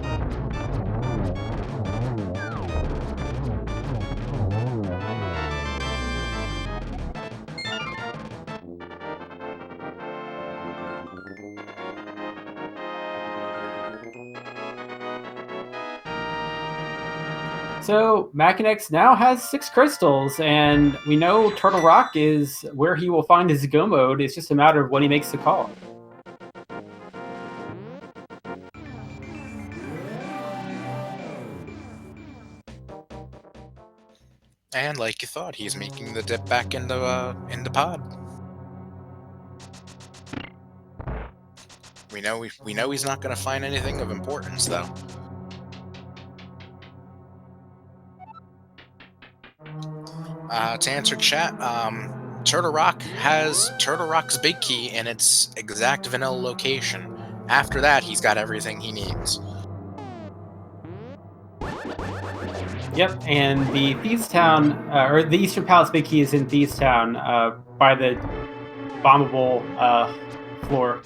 [SPEAKER 2] So Makinx now has 6 crystals, and we know Turtle Rock is where he will find his go mode. It's just a matter of when he makes the call.
[SPEAKER 1] And like you thought, he's making the dip back into pod. We know he's not going to find anything of importance, though. To answer chat, Turtle Rock has Turtle Rock's big key in its exact vanilla location. After that, he's got everything he needs.
[SPEAKER 2] Yep, and the Thieves Town, or the Eastern Palace big key is in Thieves Town by the bombable floor.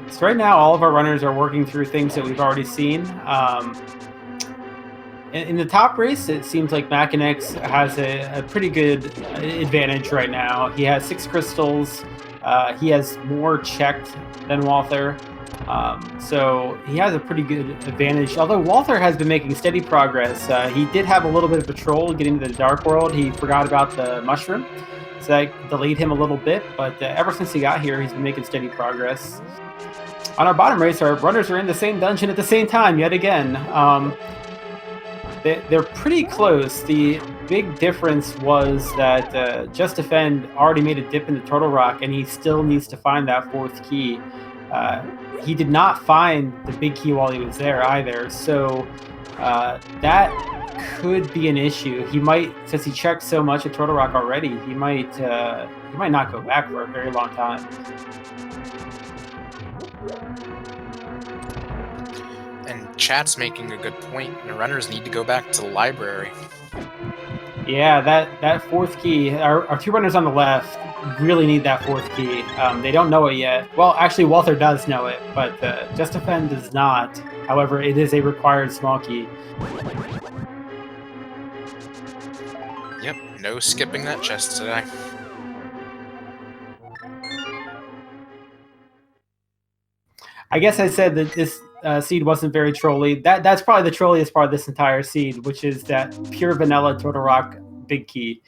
[SPEAKER 2] So right now, all of our runners are working through things that we've already seen. In the top race, it seems like Makinx has a pretty good advantage right now. He has 6 crystals. He has more checked than Walther. So he has a pretty good advantage. Although Walther has been making steady progress. He did have a little bit of a troll getting to the Dark World. He forgot about the mushroom. So that delayed him a little bit. But ever since he got here, he's been making steady progress. On our bottom race, our runners are in the same dungeon at the same time yet again. They're pretty close. The big difference was that Just Defend already made a dip into Turtle Rock, and he still needs to find that 4th key. He did not find the big key while he was there either, so that could be an issue. He might, since he checked so much at Turtle Rock already, he might not go back for a very long time.
[SPEAKER 1] And chat's making a good point. The runners need to go back to the library.
[SPEAKER 2] Yeah, that 4th key, our 2 runners on the left really need that 4th key. They don't know it yet. Well, actually, Walther does know it, but Just Defend does not. However, it is a required small key.
[SPEAKER 1] Yep, no skipping that chest today.
[SPEAKER 2] I guess I said that this seed wasn't very trolly. That's probably the trolliest part of this entire seed, which is that pure vanilla Turtle Rock big key.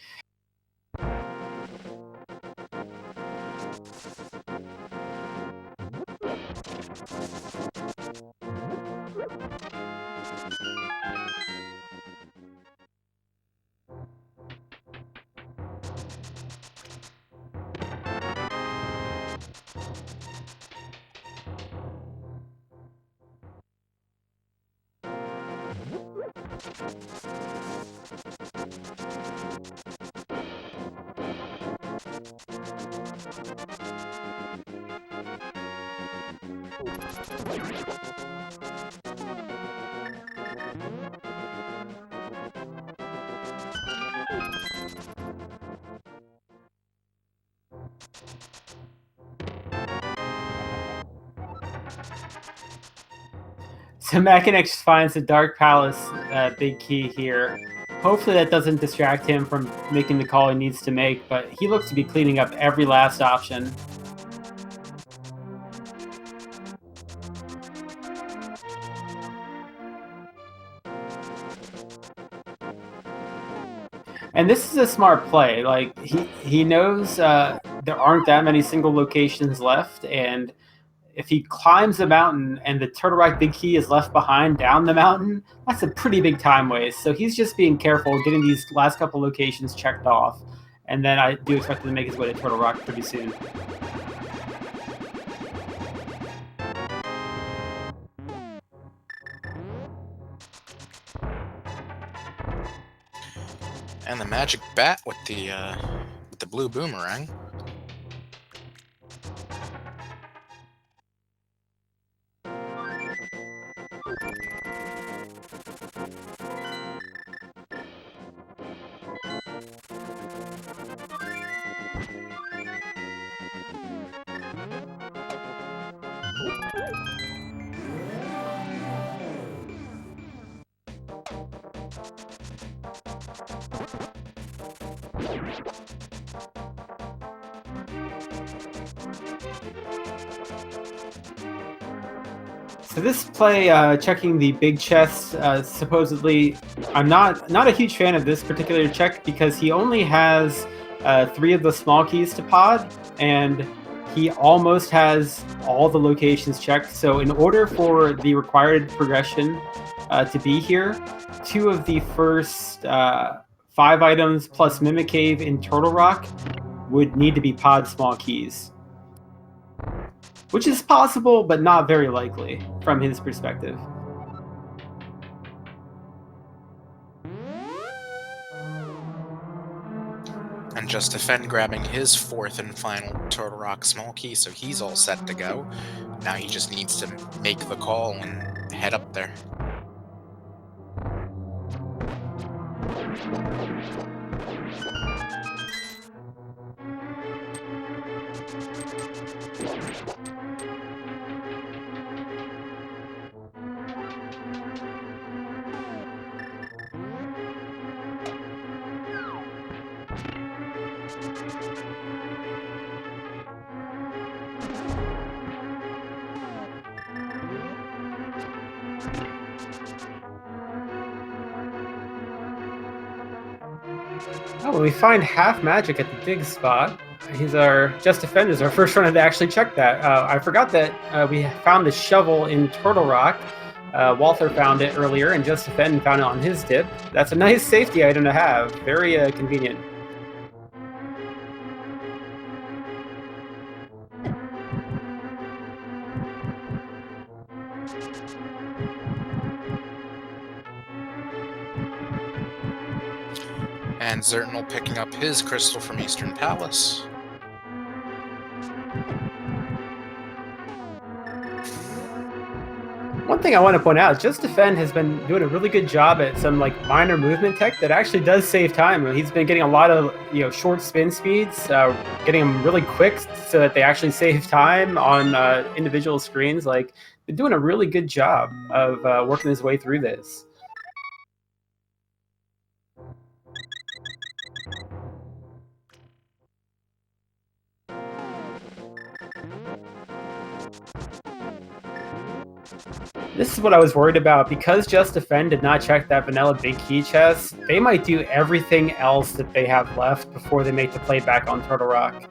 [SPEAKER 2] So Makinx finds the Dark Palace big key here. Hopefully that doesn't distract him from making the call he needs to make, but he looks to be cleaning up every last option. And this is a smart play. Like he knows there aren't that many single locations left, and if he climbs the mountain and the Turtle Rock Big Key is left behind down the mountain, that's a pretty big time waste. So he's just being careful, getting these last couple locations checked off, and then I do expect him to make his way to Turtle Rock pretty soon.
[SPEAKER 1] And the magic bat with the blue boomerang.
[SPEAKER 2] So this play, checking the big chest, supposedly, I'm not a huge fan of this particular check because he only has 3 of the small keys to pod, and he almost has all the locations checked. So in order for the required progression to be here, 2 of the first 5 items plus Mimic Cave in Turtle Rock would need to be pod small keys. Which is possible, but not very likely from his perspective.
[SPEAKER 1] And just defend grabbing his 4th and final Turtle Rock small key, so he's all set to go. Now he just needs to make the call and head up there.
[SPEAKER 2] Oh, well, we find half magic at the dig spot. He's our Just Defend is our first runner to actually check that. I forgot that we found the shovel in Turtle Rock. Walther found it earlier, and Just Defend found it on his dip. That's a nice safety item to have. Very convenient.
[SPEAKER 1] And xirtanul picking up his crystal from Eastern Palace.
[SPEAKER 2] One thing I want to point out, Just Defend has been doing a really good job at some minor movement tech that actually does save time. He's been getting a lot of short spin speeds, getting them really quick so that they actually save time on individual screens. Been doing a really good job of working his way through this. This is what I was worried about. Because Just Defend did not check that vanilla big key chest, they might do everything else that they have left before they make the play back on Turtle Rock.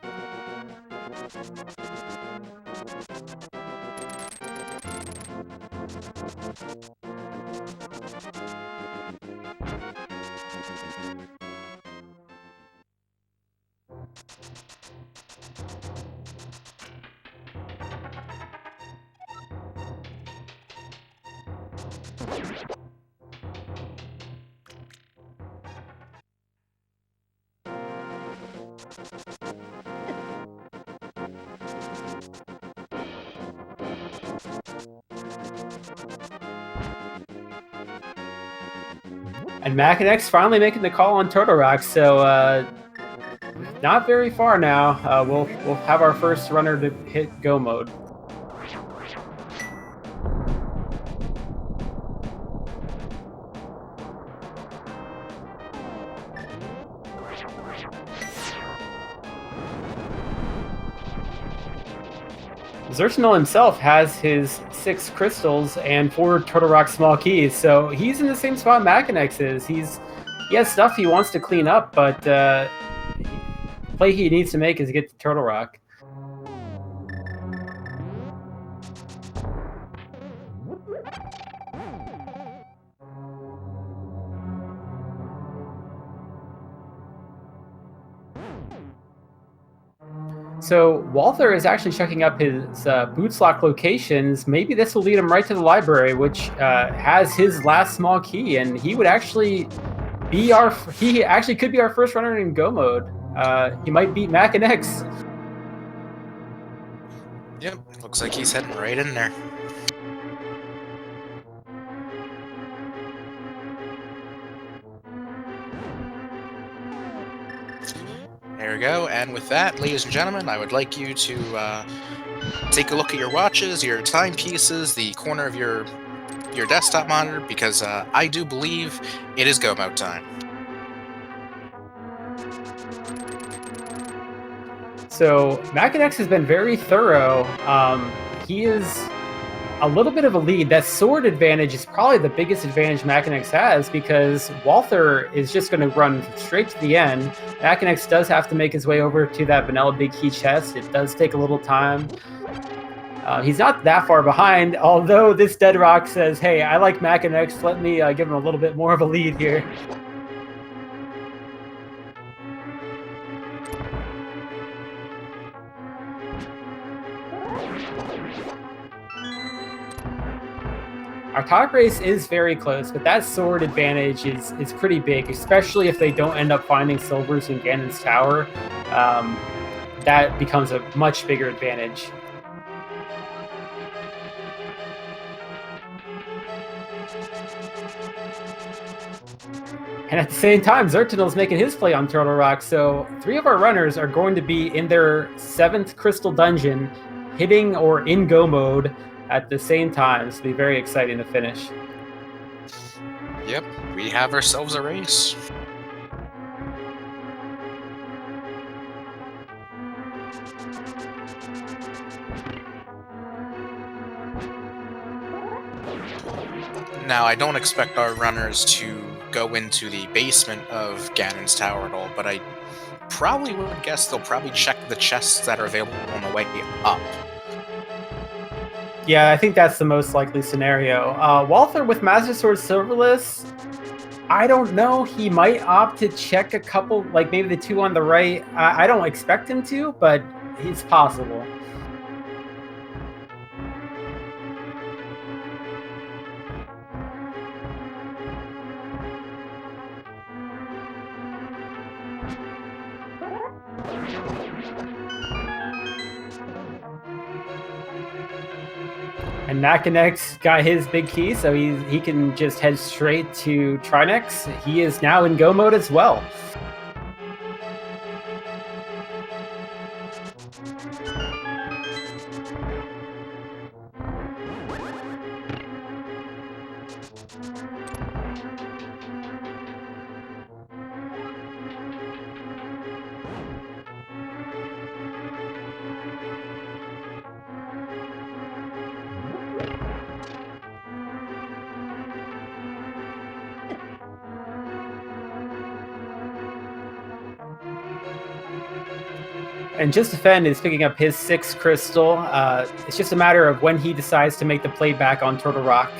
[SPEAKER 2] And Makinx finally making the call on Turtle Rock, so not very far now. We'll have our first runner to hit go mode. xirtanul himself has his 6 crystals and 4 Turtle Rock small keys, so he's in the same spot Makinx is. He has stuff he wants to clean up, but play he needs to make is get to Turtle Rock. So Walther is actually checking up his boots lock locations. Maybe this will lead him right to the library, which has his last small key, and he would actually be he actually could be our first runner in go mode. He might beat Makinx.
[SPEAKER 1] Yep, looks like he's heading right in there. There we go, and with that, ladies and gentlemen, I would like you to take a look at your watches, your timepieces, the corner of your desktop monitor, because I do believe it is go mode time.
[SPEAKER 2] So Makinx has been very thorough. He is a little bit of a lead. That sword advantage is probably the biggest advantage Makinx has, because Walther is just going to run straight to the end. Makinx does have to make his way over to that vanilla big key chest. It does take a little time. He's not that far behind, although this Dead Rock says, hey, I like Makinx, let me give him a little bit more of a lead here. Our top race is very close, but that sword advantage is pretty big, especially if they don't end up finding silvers in Ganon's tower. That becomes a much bigger advantage. And at the same time, xirtanul's making his play on Turtle Rock, so 3 of our runners are going to be in their 7th crystal dungeon, hitting or in go mode at the same time. This will be very exciting to finish.
[SPEAKER 1] Yep, we have ourselves a race. Now, I don't expect our runners to go into the basement of Ganon's tower at all, but I probably would guess they'll probably check the chests that are available on the way up.
[SPEAKER 2] Yeah, I think that's the most likely scenario. Walther with Master Sword Silverless, I don't know. He might opt to check a couple, like maybe the 2 on the right. I don't expect him to, but it's possible. And Makinx got his big key, so he can just head straight to Trinex. He is now in go mode as well. And Just Defend is picking up his 6th crystal. It's just a matter of when he decides to make the play back on Turtle Rock.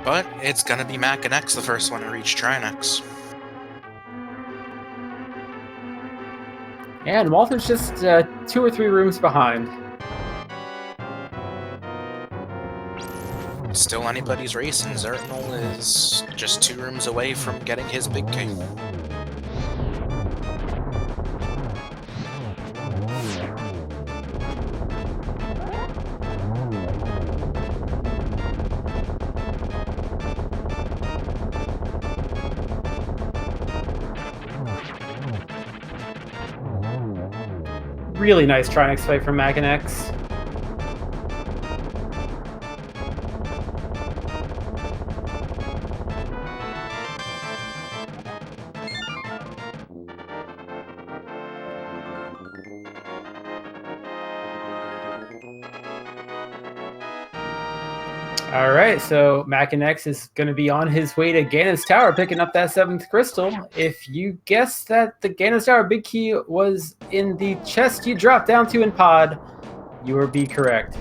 [SPEAKER 1] But it's gonna be Makinx the first one to reach Trinex.
[SPEAKER 2] And Walther's just 2 or 3 rooms behind.
[SPEAKER 1] Still anybody's race, and xirtanul is just 2 rooms away from getting his big key.
[SPEAKER 2] Really nice Trinex play from Makinx. All right, so Makinx is going to be on his way to Ganon's Tower, picking up that 7th crystal. If you guessed that the Ganon's Tower big key was in the chest you dropped down to in Pod, you will be correct.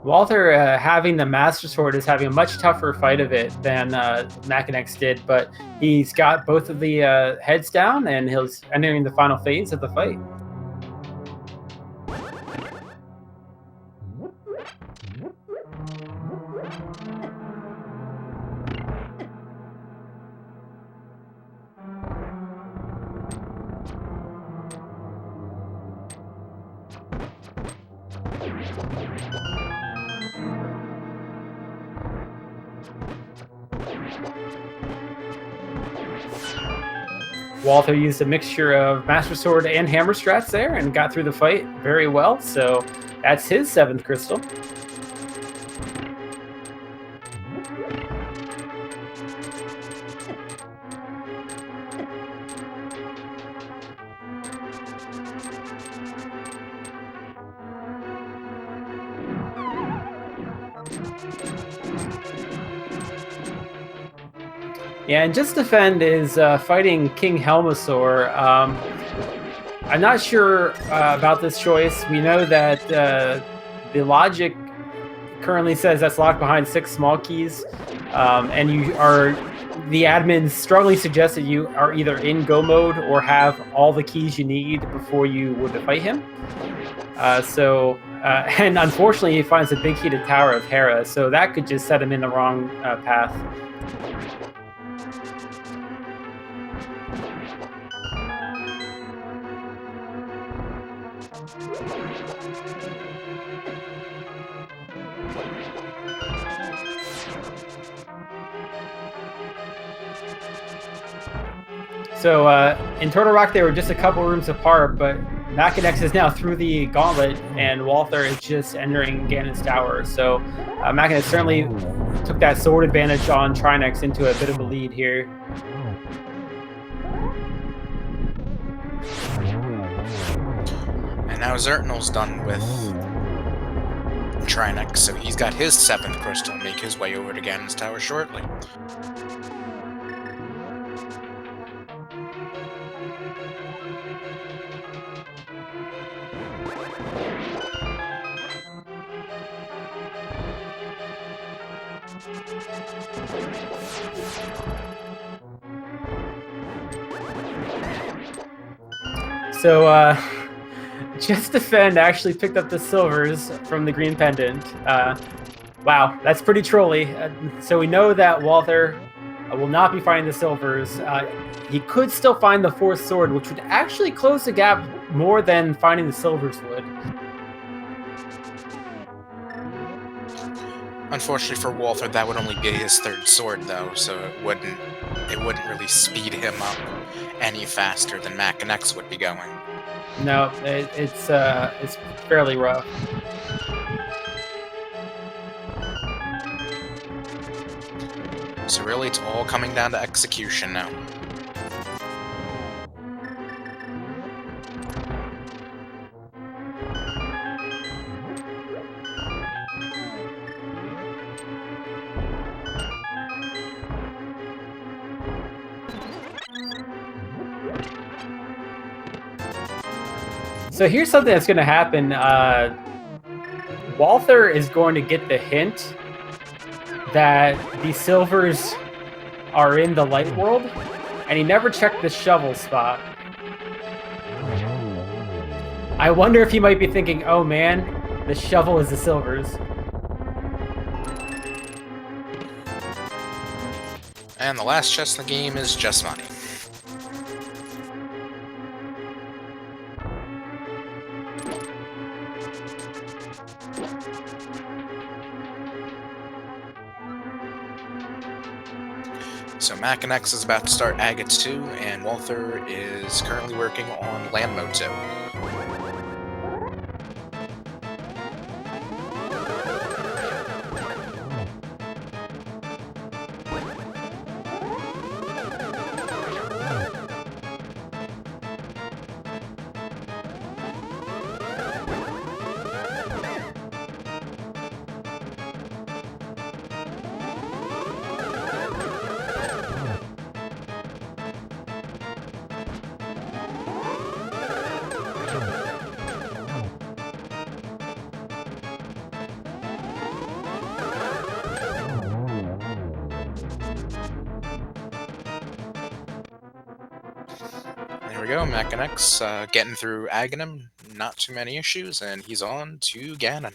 [SPEAKER 2] Walther, having the Master Sword, is having a much tougher fight of it than Makinx did, but he's got both of the heads down, and he's entering the final phase of the fight. Walther used a mixture of Master Sword and Hammer strats there and got through the fight very well, so that's his 7th crystal. Yeah, and Just Defend is fighting King Helmasaur. I'm not sure about this choice. We know that the logic currently says that's locked behind 6 small keys, and the admin strongly suggests that you are either in go mode or have all the keys you need before you would fight him. And unfortunately, he finds the big key to Tower of Hera, so that could just set him in the wrong path. So in Turtle Rock, they were just a couple rooms apart, but Makinx is now through the gauntlet, and Walther is just entering Ganon's Tower. So Makinx certainly took that sword advantage on Trinex into a bit of a lead here.
[SPEAKER 1] And now xirtanul's done with Trinex, so he's got his 7th crystal and make his way over to Ganon's Tower shortly.
[SPEAKER 2] So Just Defend actually picked up the silvers from the green pendant. Wow, that's pretty trolly. So we know that Walther will not be finding the silvers. He could still find the 4th sword, which would actually close the gap more than finding the silvers would.
[SPEAKER 1] Unfortunately for Walther, that would only be his 3rd sword, though, so it wouldn't really speed him up any faster than Makinx would be going.
[SPEAKER 2] No, it's fairly rough.
[SPEAKER 1] So really, it's all coming down to execution now.
[SPEAKER 2] So here's something that's going to happen. Walther is going to get the hint that the silvers are in the light world, and he never checked the shovel spot. I wonder if he might be thinking, oh man, the shovel is the silvers.
[SPEAKER 1] And the last chest in the game is just money. So Makinx is about to start Aga 2, and Walther is currently working on Land Mode 2. There we go, Makinx getting through Aghanim, not too many issues, and he's on to Ganon.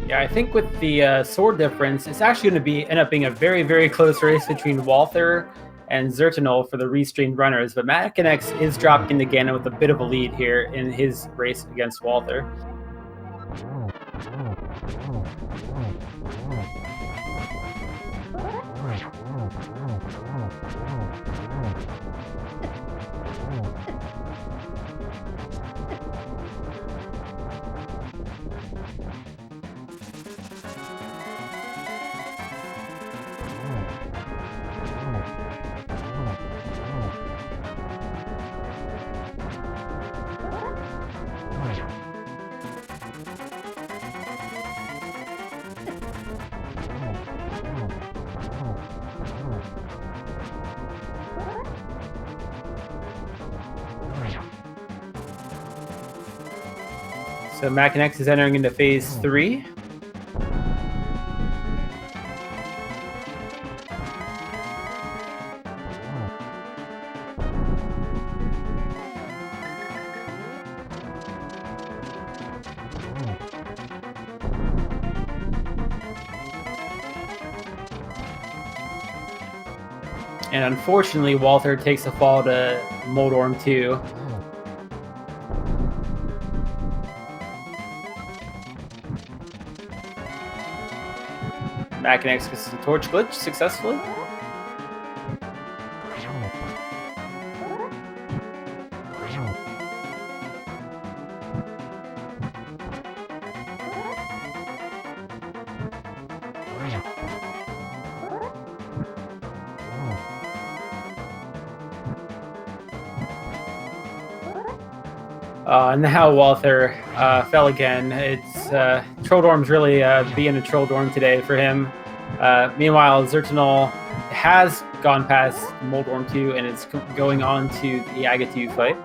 [SPEAKER 2] Yeah, I think with the sword difference, it's actually going to end up being a very, very close race between Walther and xirtanul for the restreamed runners. But Makinx is dropping the Ganon with a bit of a lead here in his race against Walther. So Makinx is entering into phase 3. And unfortunately, Walther takes a fall to Moldorm 2. Makinx gets the torch glitch successfully. And now Walther fell again. It's Trolldorm's really being a Trolldorm today for him. Meanwhile, xirtanul has gone past Moldorm 2 and it's going on to the Aga 2 fight.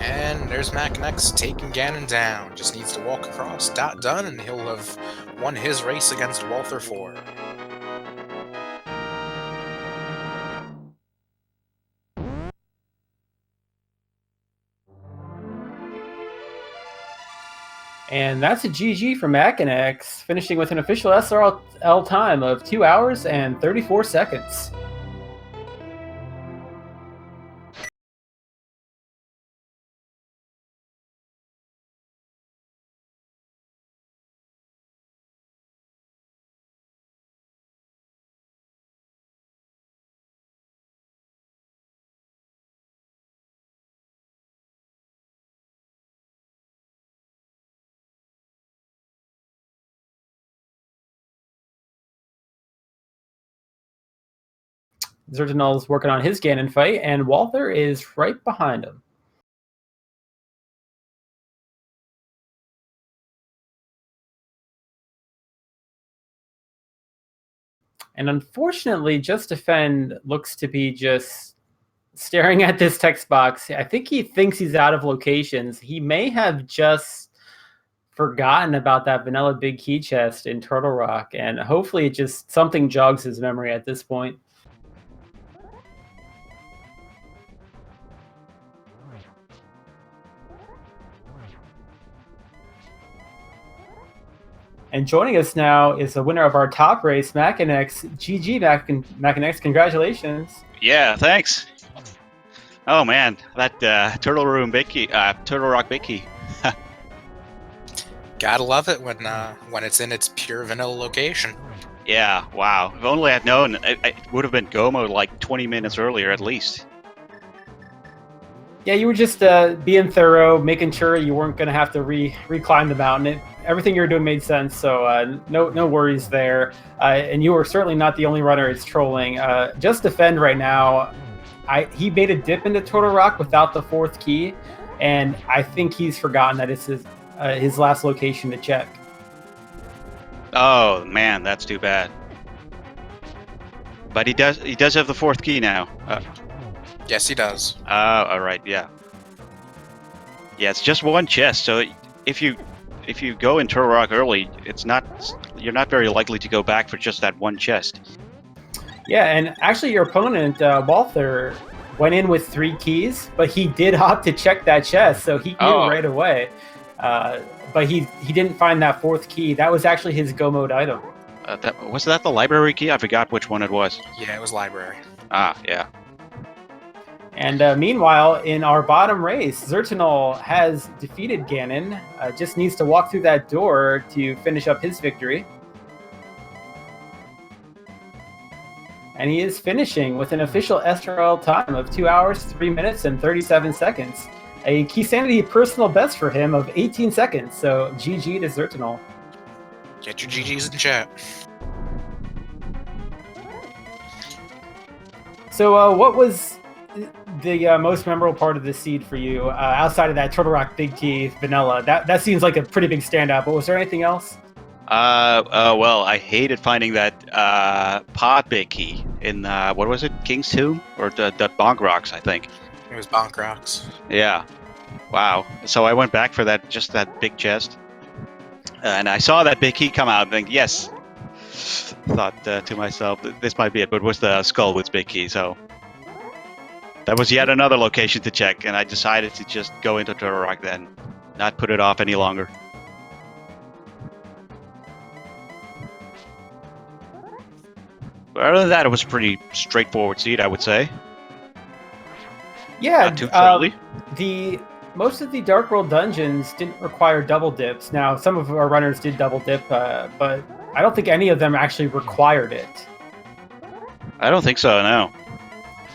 [SPEAKER 1] And there's Makinx taking Ganon down. Just needs to walk across. Done, and he'll have won his race against Walther 4.
[SPEAKER 2] And that's a GG for Makinx, finishing with an official SRL time of 2 hours and 34 seconds. xirtanul is working on his Ganon fight, and Walther is right behind him. And unfortunately, Just Defend looks to be just staring at this text box. I think he thinks he's out of locations. He may have just forgotten about that vanilla big key chest in Turtle Rock, and hopefully it just something jogs his memory at this point. And joining us now is the winner of our top race, Makinx. GG, Makinx, congratulations.
[SPEAKER 3] Yeah, thanks. Oh man, that Turtle Rock big key.
[SPEAKER 1] Gotta love it when it's in its pure vanilla location.
[SPEAKER 3] Yeah, wow. If only I'd known, it would have been Gomo like 20 minutes earlier at least.
[SPEAKER 2] Yeah, you were just being thorough, making sure you weren't going to have to reclimb the mountain. Everything you were doing made sense, so no worries there. And you were certainly not the only runner it's trolling. Just Defend right now, he made a dip into Turtle Rock without the fourth key, and I think he's forgotten that it's his last location to check.
[SPEAKER 3] Oh man, that's too bad. But he does have the fourth key now.
[SPEAKER 1] Yes, he does.
[SPEAKER 3] All right, yeah. Yeah, it's just one chest, so if you go in Turtle Rock early, you're not very likely to go back for just that one chest.
[SPEAKER 2] Yeah, and actually your opponent, Walther, went in with 3 keys, but he did opt to check that chest, so he knew right away. But he didn't find that fourth key. That was actually his go mode item.
[SPEAKER 3] Was that the library key? I forgot which one it was.
[SPEAKER 1] Yeah, it was library.
[SPEAKER 3] Ah, yeah.
[SPEAKER 2] And meanwhile, in our bottom race, xirtanul has defeated Ganon. Just needs to walk through that door to finish up his victory. And he is finishing with an official SRL time of 2 hours, 3 minutes, and 37 seconds. A Keysanity personal best for him of 18 seconds. So GG to xirtanul.
[SPEAKER 1] Get your GGs in chat.
[SPEAKER 2] So what was the most memorable part of the seed for you, outside of that Turtle Rock Big Key vanilla? That seems like a pretty big standout, but was there anything else?
[SPEAKER 3] Well, I hated finding that pod big key in what was it, King's Tomb or the Bonk Rocks, I think.
[SPEAKER 1] It was Bonk Rocks.
[SPEAKER 3] Yeah. Wow. So I went back for that big chest, and I saw that big key come out and think, yes. Thought to myself, this might be it, but it was the Skullwood's big key, so that was yet another location to check, and I decided to just go into Turtle Rock then, not put it off any longer. But other than that, it was a pretty straightforward seed, I would say.
[SPEAKER 2] Yeah,
[SPEAKER 3] not too trolly.
[SPEAKER 2] Most of the Dark World dungeons didn't require double dips. Now, some of our runners did double dip, but I don't think any of them actually required it.
[SPEAKER 3] I don't think so, no.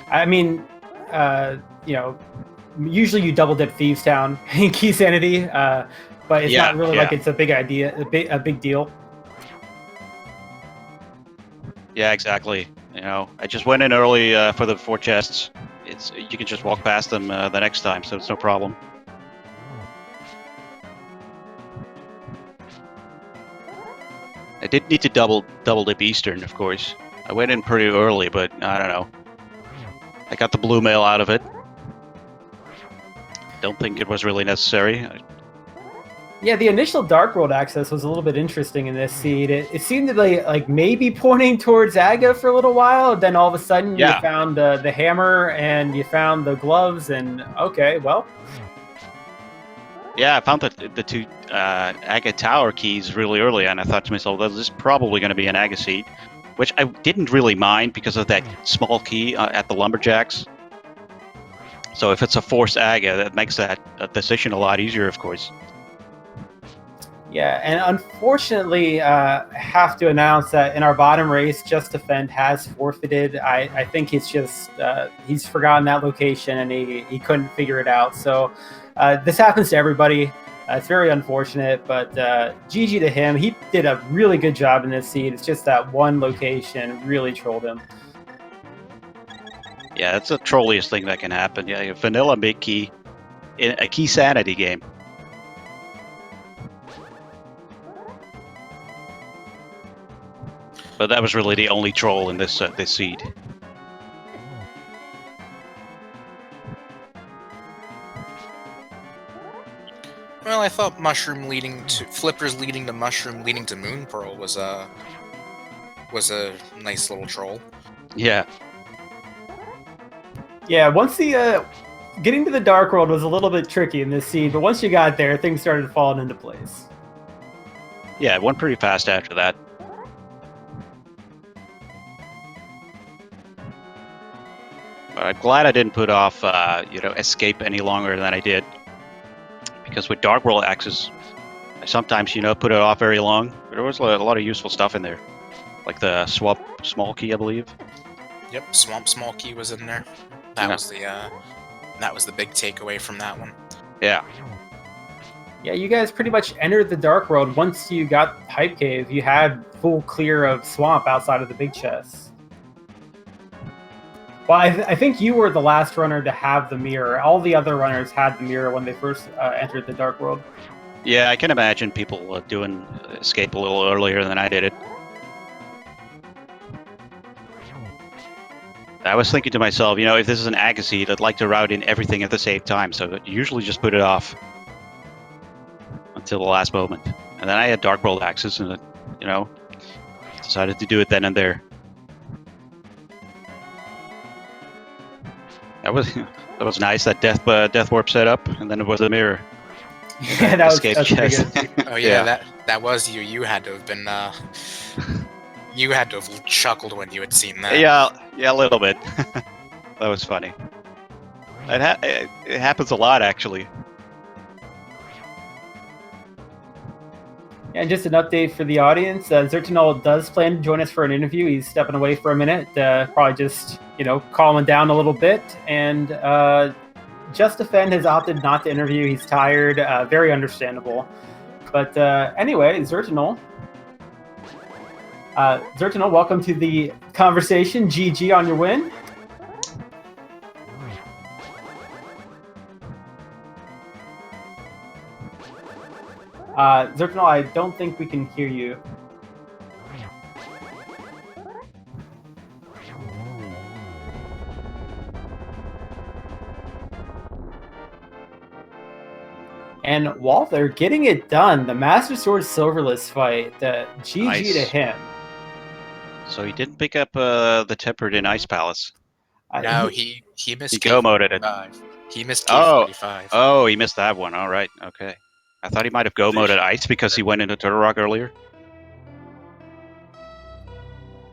[SPEAKER 2] I mean, usually you double dip Thieves Town in Keysanity, but it's not really like it's a big idea, a big deal.
[SPEAKER 3] Yeah, exactly. I just went in early for the 4 chests. You can just walk past them the next time, so it's no problem. I did need to double dip Eastern, of course. I went in pretty early, but I don't know. I got the blue mail out of it. Don't think it was really necessary.
[SPEAKER 2] Yeah, the initial Dark World access was a little bit interesting in this seed. It seemed to be like maybe pointing towards Aga for a little while, and then all of a sudden you found the hammer and you found the gloves, and okay, well.
[SPEAKER 3] Yeah, I found the 2 Aga Tower keys really early, and I thought to myself, well, this is probably going to be an Aga seed, which I didn't really mind because of that small key at the Lumberjacks. So if it's a forced Aga, that makes that decision a lot easier, of course.
[SPEAKER 2] Yeah, and unfortunately, I have to announce that in our bottom race, Just Defend has forfeited. I think it's just he's forgotten that location and he couldn't figure it out. So this happens to everybody. It's very unfortunate, but GG to him. He did a really good job in this seed. It's just that one location really trolled him.
[SPEAKER 3] Yeah, that's the trolliest thing that can happen. Yeah, vanilla big key in a Keysanity game. But that was really the only troll in this seed.
[SPEAKER 1] Well, I thought mushroom leading to flippers leading to mushroom leading to moon pearl was a nice little troll.
[SPEAKER 3] Yeah.
[SPEAKER 2] Yeah, once the getting to the Dark World was a little bit tricky in this scene, but once you got there, things started falling into place.
[SPEAKER 3] Yeah, it went pretty fast after that. But I'm glad I didn't put off, escape any longer than I did. Because with Dark World axes, I sometimes, put it off very long. But there was a lot of useful stuff in there. Like the swamp small key, I believe.
[SPEAKER 1] Yep, swamp small key was in there. That was the big takeaway from that one.
[SPEAKER 3] Yeah.
[SPEAKER 2] Yeah, you guys pretty much entered the Dark World. Once you got Hype Cave, you had full clear of swamp outside of the big chest. Well, I think you were the last runner to have the mirror. All the other runners had the mirror when they first entered the Dark World.
[SPEAKER 3] Yeah, I can imagine people doing escape a little earlier than I did it. I was thinking to myself, if this is an Agassiz, I'd like to route in everything at the same time, so you usually just put it off until the last moment. And then I had Dark World axes, and decided to do it then and there. That was nice. That death warp setup, and then it was a mirror.
[SPEAKER 2] Yeah, that's
[SPEAKER 3] Escape
[SPEAKER 2] pretty
[SPEAKER 3] chest.
[SPEAKER 2] good.
[SPEAKER 1] Oh yeah, that was you. You had to have been. You had to have chuckled when you had seen that.
[SPEAKER 3] Yeah, a little bit. That was funny. It happens a lot, actually.
[SPEAKER 2] And just an update for the audience, xirtanul does plan to join us for an interview. He's stepping away for a minute, probably just, calming down a little bit. And Just Defend has opted not to interview. He's tired, very understandable. But anyway, xirtanul. xirtanul, welcome to the conversation. GG on your win. xirtanul, I don't think we can hear you. And Walther getting it done. The Master Sword Silverless fight. GG
[SPEAKER 3] Nice.
[SPEAKER 2] to him.
[SPEAKER 3] So he didn't pick up the tempered in Ice Palace.
[SPEAKER 1] No, he missed.
[SPEAKER 3] He go-moded it.
[SPEAKER 1] He missed K45.
[SPEAKER 3] Oh, he missed that one. All right, okay. I thought he might have go-moded Ice because he went into Turtle Rock earlier.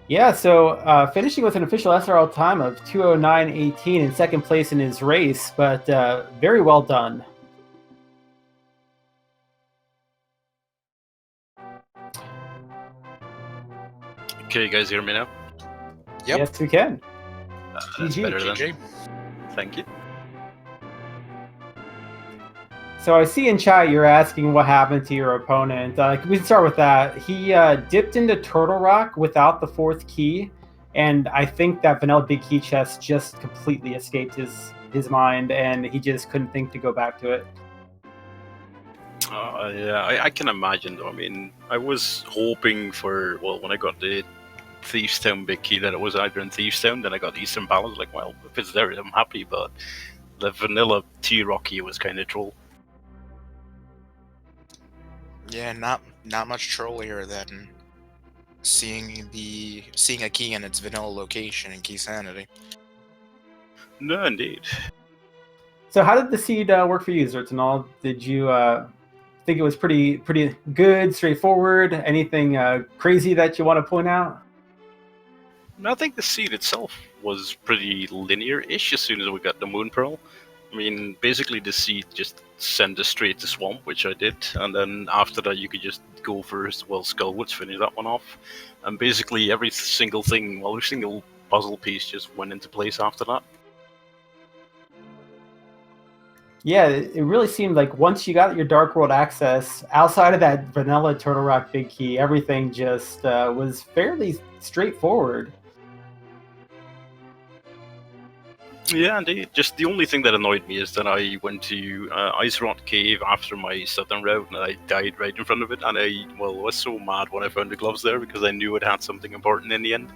[SPEAKER 2] Yeah, so finishing with an official SRL time of 2:09.18 in second place in his race, but very well done.
[SPEAKER 4] Can you guys hear me now?
[SPEAKER 1] Yep.
[SPEAKER 2] Yes, we can.
[SPEAKER 4] That's
[SPEAKER 2] GG.
[SPEAKER 4] better then.
[SPEAKER 1] GG.
[SPEAKER 4] Thank you.
[SPEAKER 2] So I see in chat you're asking what happened to your opponent. We can start with that. He dipped into Turtle Rock without the fourth key, and I think that Vanilla Big Key chest just completely escaped his mind, and he just couldn't think to go back to it.
[SPEAKER 4] Yeah, I can imagine though. I mean, I was hoping for, when I got the Thieves Town Big Key, that it was either in Thieves Town, then I got Eastern Palace. Like, well, if it's there, I'm happy, but the vanilla T-Rock key was kind of troll.
[SPEAKER 1] Yeah, not much trollier than seeing a key in its vanilla location in Keysanity.
[SPEAKER 4] No, indeed.
[SPEAKER 2] So how did the seed work for you, xirtanul? Did you think it was pretty good, straightforward? Anything crazy that you want to point out?
[SPEAKER 4] I think the seed itself was pretty linear-ish as soon as we got the Moon Pearl. I mean, basically the seed just sent us straight to Swamp, which I did, and then after that you could just go for, Skullwoods, finish that one off. And basically every single puzzle piece just went into place after that.
[SPEAKER 2] Yeah, it really seemed like once you got your Dark World access, outside of that vanilla Turtle Rock Big Key, everything just was fairly straightforward.
[SPEAKER 4] Yeah, indeed. Just the only thing that annoyed me is that I went to Ice Rock Cave after my southern route, and I died right in front of it, and I was so mad when I found the gloves there, because I knew it had something important in the end.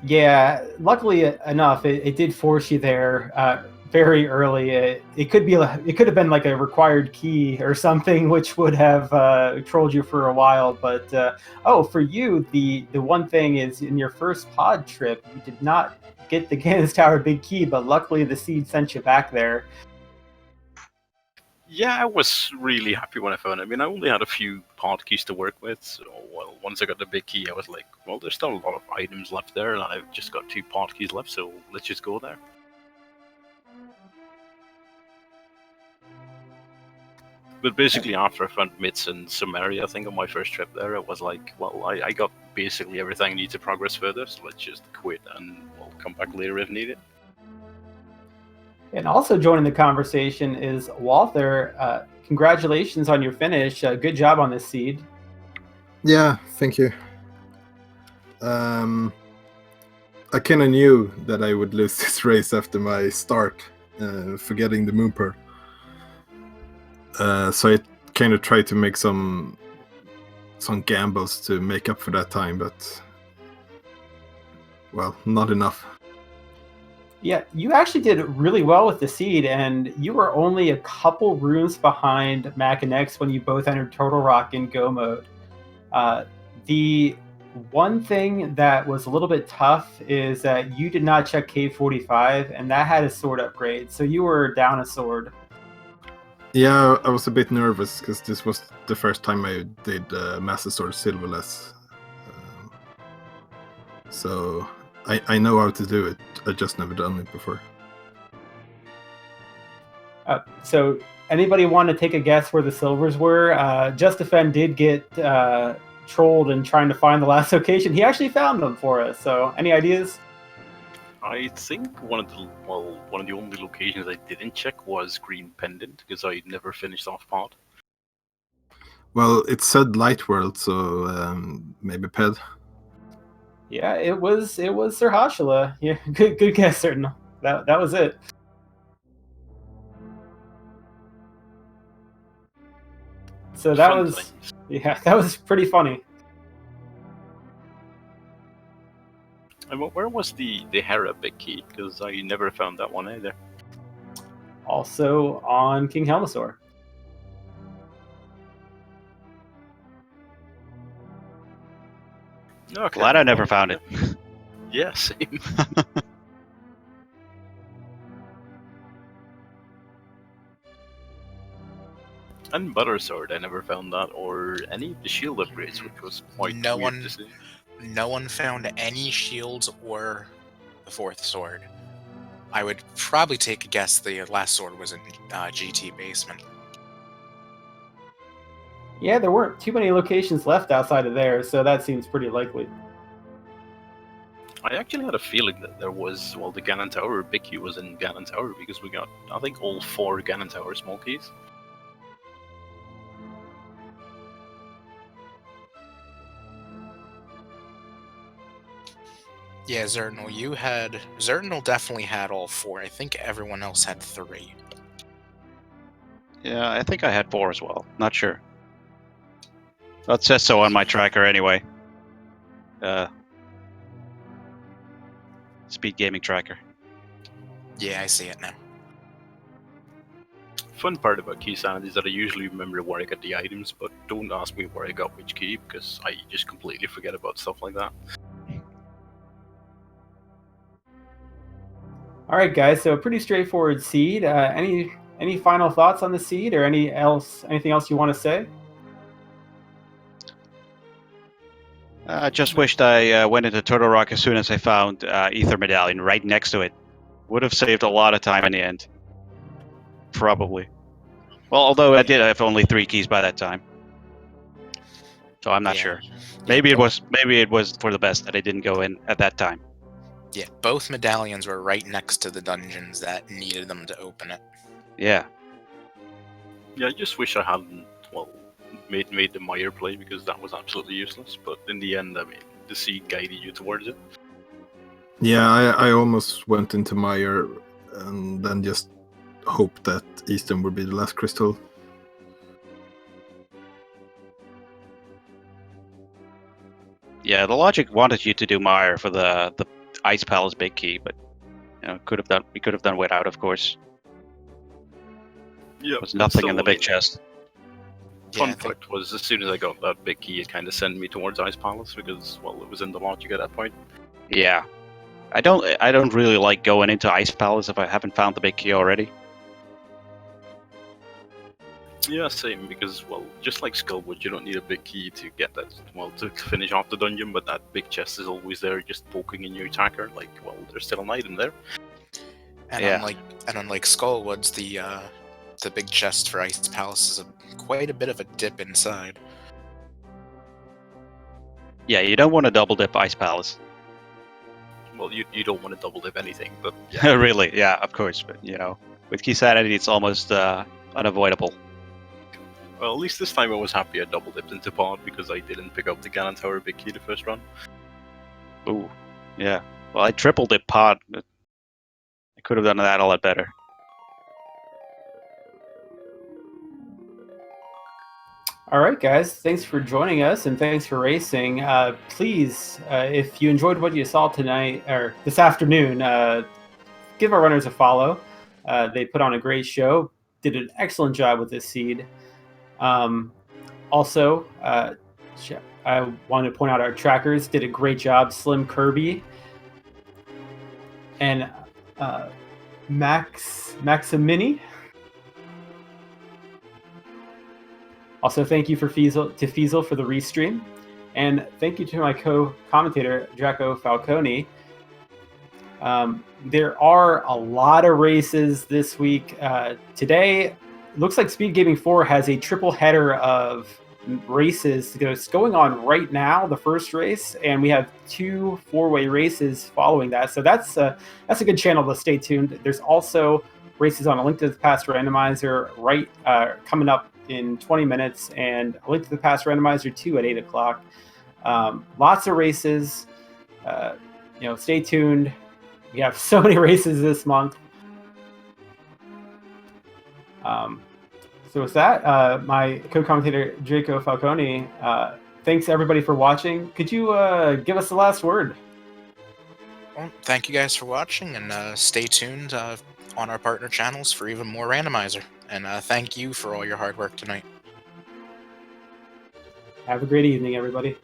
[SPEAKER 4] Yeah,
[SPEAKER 2] luckily enough, it did force you there very early. It could have been like a required key or something, which would have trolled you for a while. But for you, the one thing is in your first pod trip, you did not get the Ganon's Tower big key, but luckily the seed sent you back there.
[SPEAKER 4] Yeah, I was really happy when I found it. I mean, I only had a few pod keys to work with, so once I got the big key, I was like, well, there's still a lot of items left there, and I've just got 2 pod keys left, so let's just go there. But basically, after I found Mitz and Sumeria, I think on my first trip there, it was like, well, I got basically everything I need to progress further, so let's just quit and we'll come back later if needed.
[SPEAKER 2] And also joining the conversation is Walther. Congratulations on your finish. Good job on this seed.
[SPEAKER 5] Yeah, thank you. I kind of knew that I would lose this race after my start, forgetting the moon pearl. So I kind of tried to make some gambles to make up for that time, but well, not enough.
[SPEAKER 2] Yeah, you actually did really well with the seed, and you were only a couple rooms behind Makinx when you both entered Turtle Rock in Go mode. The one thing that was a little bit tough is that you did not check Cave 45, and that had a sword upgrade, so you were down a sword.
[SPEAKER 5] Yeah, I was a bit nervous because this was the first time I did Master Sword Silverless. So I know how to do it. I just never done it before.
[SPEAKER 2] So anybody want to take a guess where the silvers were? Justifen did get trolled in trying to find the last location. He actually found them for us. So any ideas?
[SPEAKER 4] I think one of the only locations I didn't check was Green Pendant, because I never finished off pod.
[SPEAKER 5] Well, it said Light World, so maybe Ped.
[SPEAKER 2] Yeah, it was Sir Hashila. Yeah, good guess, certain. That was it. So that
[SPEAKER 4] Fun
[SPEAKER 2] was
[SPEAKER 4] things.
[SPEAKER 2] yeah, that was pretty funny.
[SPEAKER 4] And where was the Hera big key? Because I never found that one either.
[SPEAKER 2] Also on King Helmasaur.
[SPEAKER 4] Okay.
[SPEAKER 3] Glad I never found it.
[SPEAKER 4] Yeah, same. And Butter Sword, I never found that, or any of the shield upgrades, which was quite weird to see.
[SPEAKER 1] No one found any shields or the 4th sword. I would probably take a guess the last sword was in GT basement.
[SPEAKER 2] Yeah, there weren't too many locations left outside of there, so that seems pretty likely.
[SPEAKER 4] I actually had a feeling that there was, well, the Ganon Tower big key was in Ganon Tower, because we got, I think, all 4 Ganon Tower small keys.
[SPEAKER 1] Yeah, Xirtanul definitely had all 4. I think everyone else had 3.
[SPEAKER 3] Yeah, I think I had 4 as well. Not sure. That says so on my tracker anyway. Speed gaming tracker.
[SPEAKER 1] Yeah, I see it now.
[SPEAKER 4] Fun part about Keysanity is that I usually remember where I got the items, but don't ask me where I got which key, because I just completely forget about stuff like that.
[SPEAKER 2] All right, guys. So a pretty straightforward seed. Any final thoughts on the seed, or anything else you want to say?
[SPEAKER 3] I just wished I went into Turtle Rock as soon as I found Ether Medallion right next to it. Would have saved a lot of time in the end. Probably. Well, although I did have only 3 keys by that time. So I'm not sure. Maybe it was for the best that I didn't go in at that time.
[SPEAKER 1] Yeah, both medallions were right next to the dungeons that needed them to open it.
[SPEAKER 3] Yeah.
[SPEAKER 4] Yeah, I just wish I hadn't, well, made the Meyer play, because that was absolutely useless. But in the end, I mean, the seed guided you towards it.
[SPEAKER 5] Yeah, I almost went into Meyer and then just hoped that Eastern would be the last crystal.
[SPEAKER 3] Yeah, the logic wanted you to do Meyer for the Ice Palace big key, but You know, we could have done without, of course.
[SPEAKER 4] Yeah,
[SPEAKER 3] There was nothing in the big chest.
[SPEAKER 1] Yeah, I
[SPEAKER 4] Fun
[SPEAKER 1] think
[SPEAKER 4] fact was, as soon as I got that big key, it kind of sent me towards Ice Palace because, well, it was in the logic at that point.
[SPEAKER 3] Yeah, I don't really like going into Ice Palace if I haven't found the big key already.
[SPEAKER 4] Yeah, same, because, well, just like Skullwood, you don't need a big key to get that, well, to finish off the dungeon, but that big chest is always there just poking in your attacker, like, well, there's still an item there.
[SPEAKER 1] and
[SPEAKER 3] Yeah.
[SPEAKER 1] unlike Skullwoods, the big chest for Ice Palace is quite a bit of a dip inside.
[SPEAKER 3] Yeah, you don't want to double dip Ice Palace.
[SPEAKER 4] Well, you don't want to double dip anything, but yeah.
[SPEAKER 3] Really, yeah, of course. But, you know, with Keysanity, it's almost unavoidable.
[SPEAKER 4] Well, at least this time I was happy I double dipped into Pod because I didn't pick up the Ganon Tower big key the first run.
[SPEAKER 3] Ooh, yeah. Well, I triple dip Pod, but I could have done that a lot better.
[SPEAKER 2] All right, guys. Thanks for joining us, and thanks for racing. Please, if you enjoyed what you saw tonight or this afternoon, give our runners a follow. They put on a great show. Did an excellent job with this seed. Also, I wanted to point out our trackers did a great job. Slim Kirby and Maximini. Also, thank you to Feasel for the restream, and thank you to my co-commentator Draco Falcone. There are a lot of races this week. Today, looks like Speed Gaming 4 has a triple header of races going on right now. The first race, and we have 2 4-way races following that. So that's a good channel to stay tuned. There's also races on A Link to the Past Randomizer coming up in 20 minutes, and A Link to the Past Randomizer 2 at 8 o'clock. Lots of races. Stay tuned. We have so many races this month. So with that, my co-commentator Draco Falcone, thanks everybody for watching. Could you give us the last word?
[SPEAKER 1] Well, thank you guys for watching, and stay tuned on our partner channels for even more Randomizer. And thank you for all your hard work tonight.
[SPEAKER 2] Have a great evening, everybody.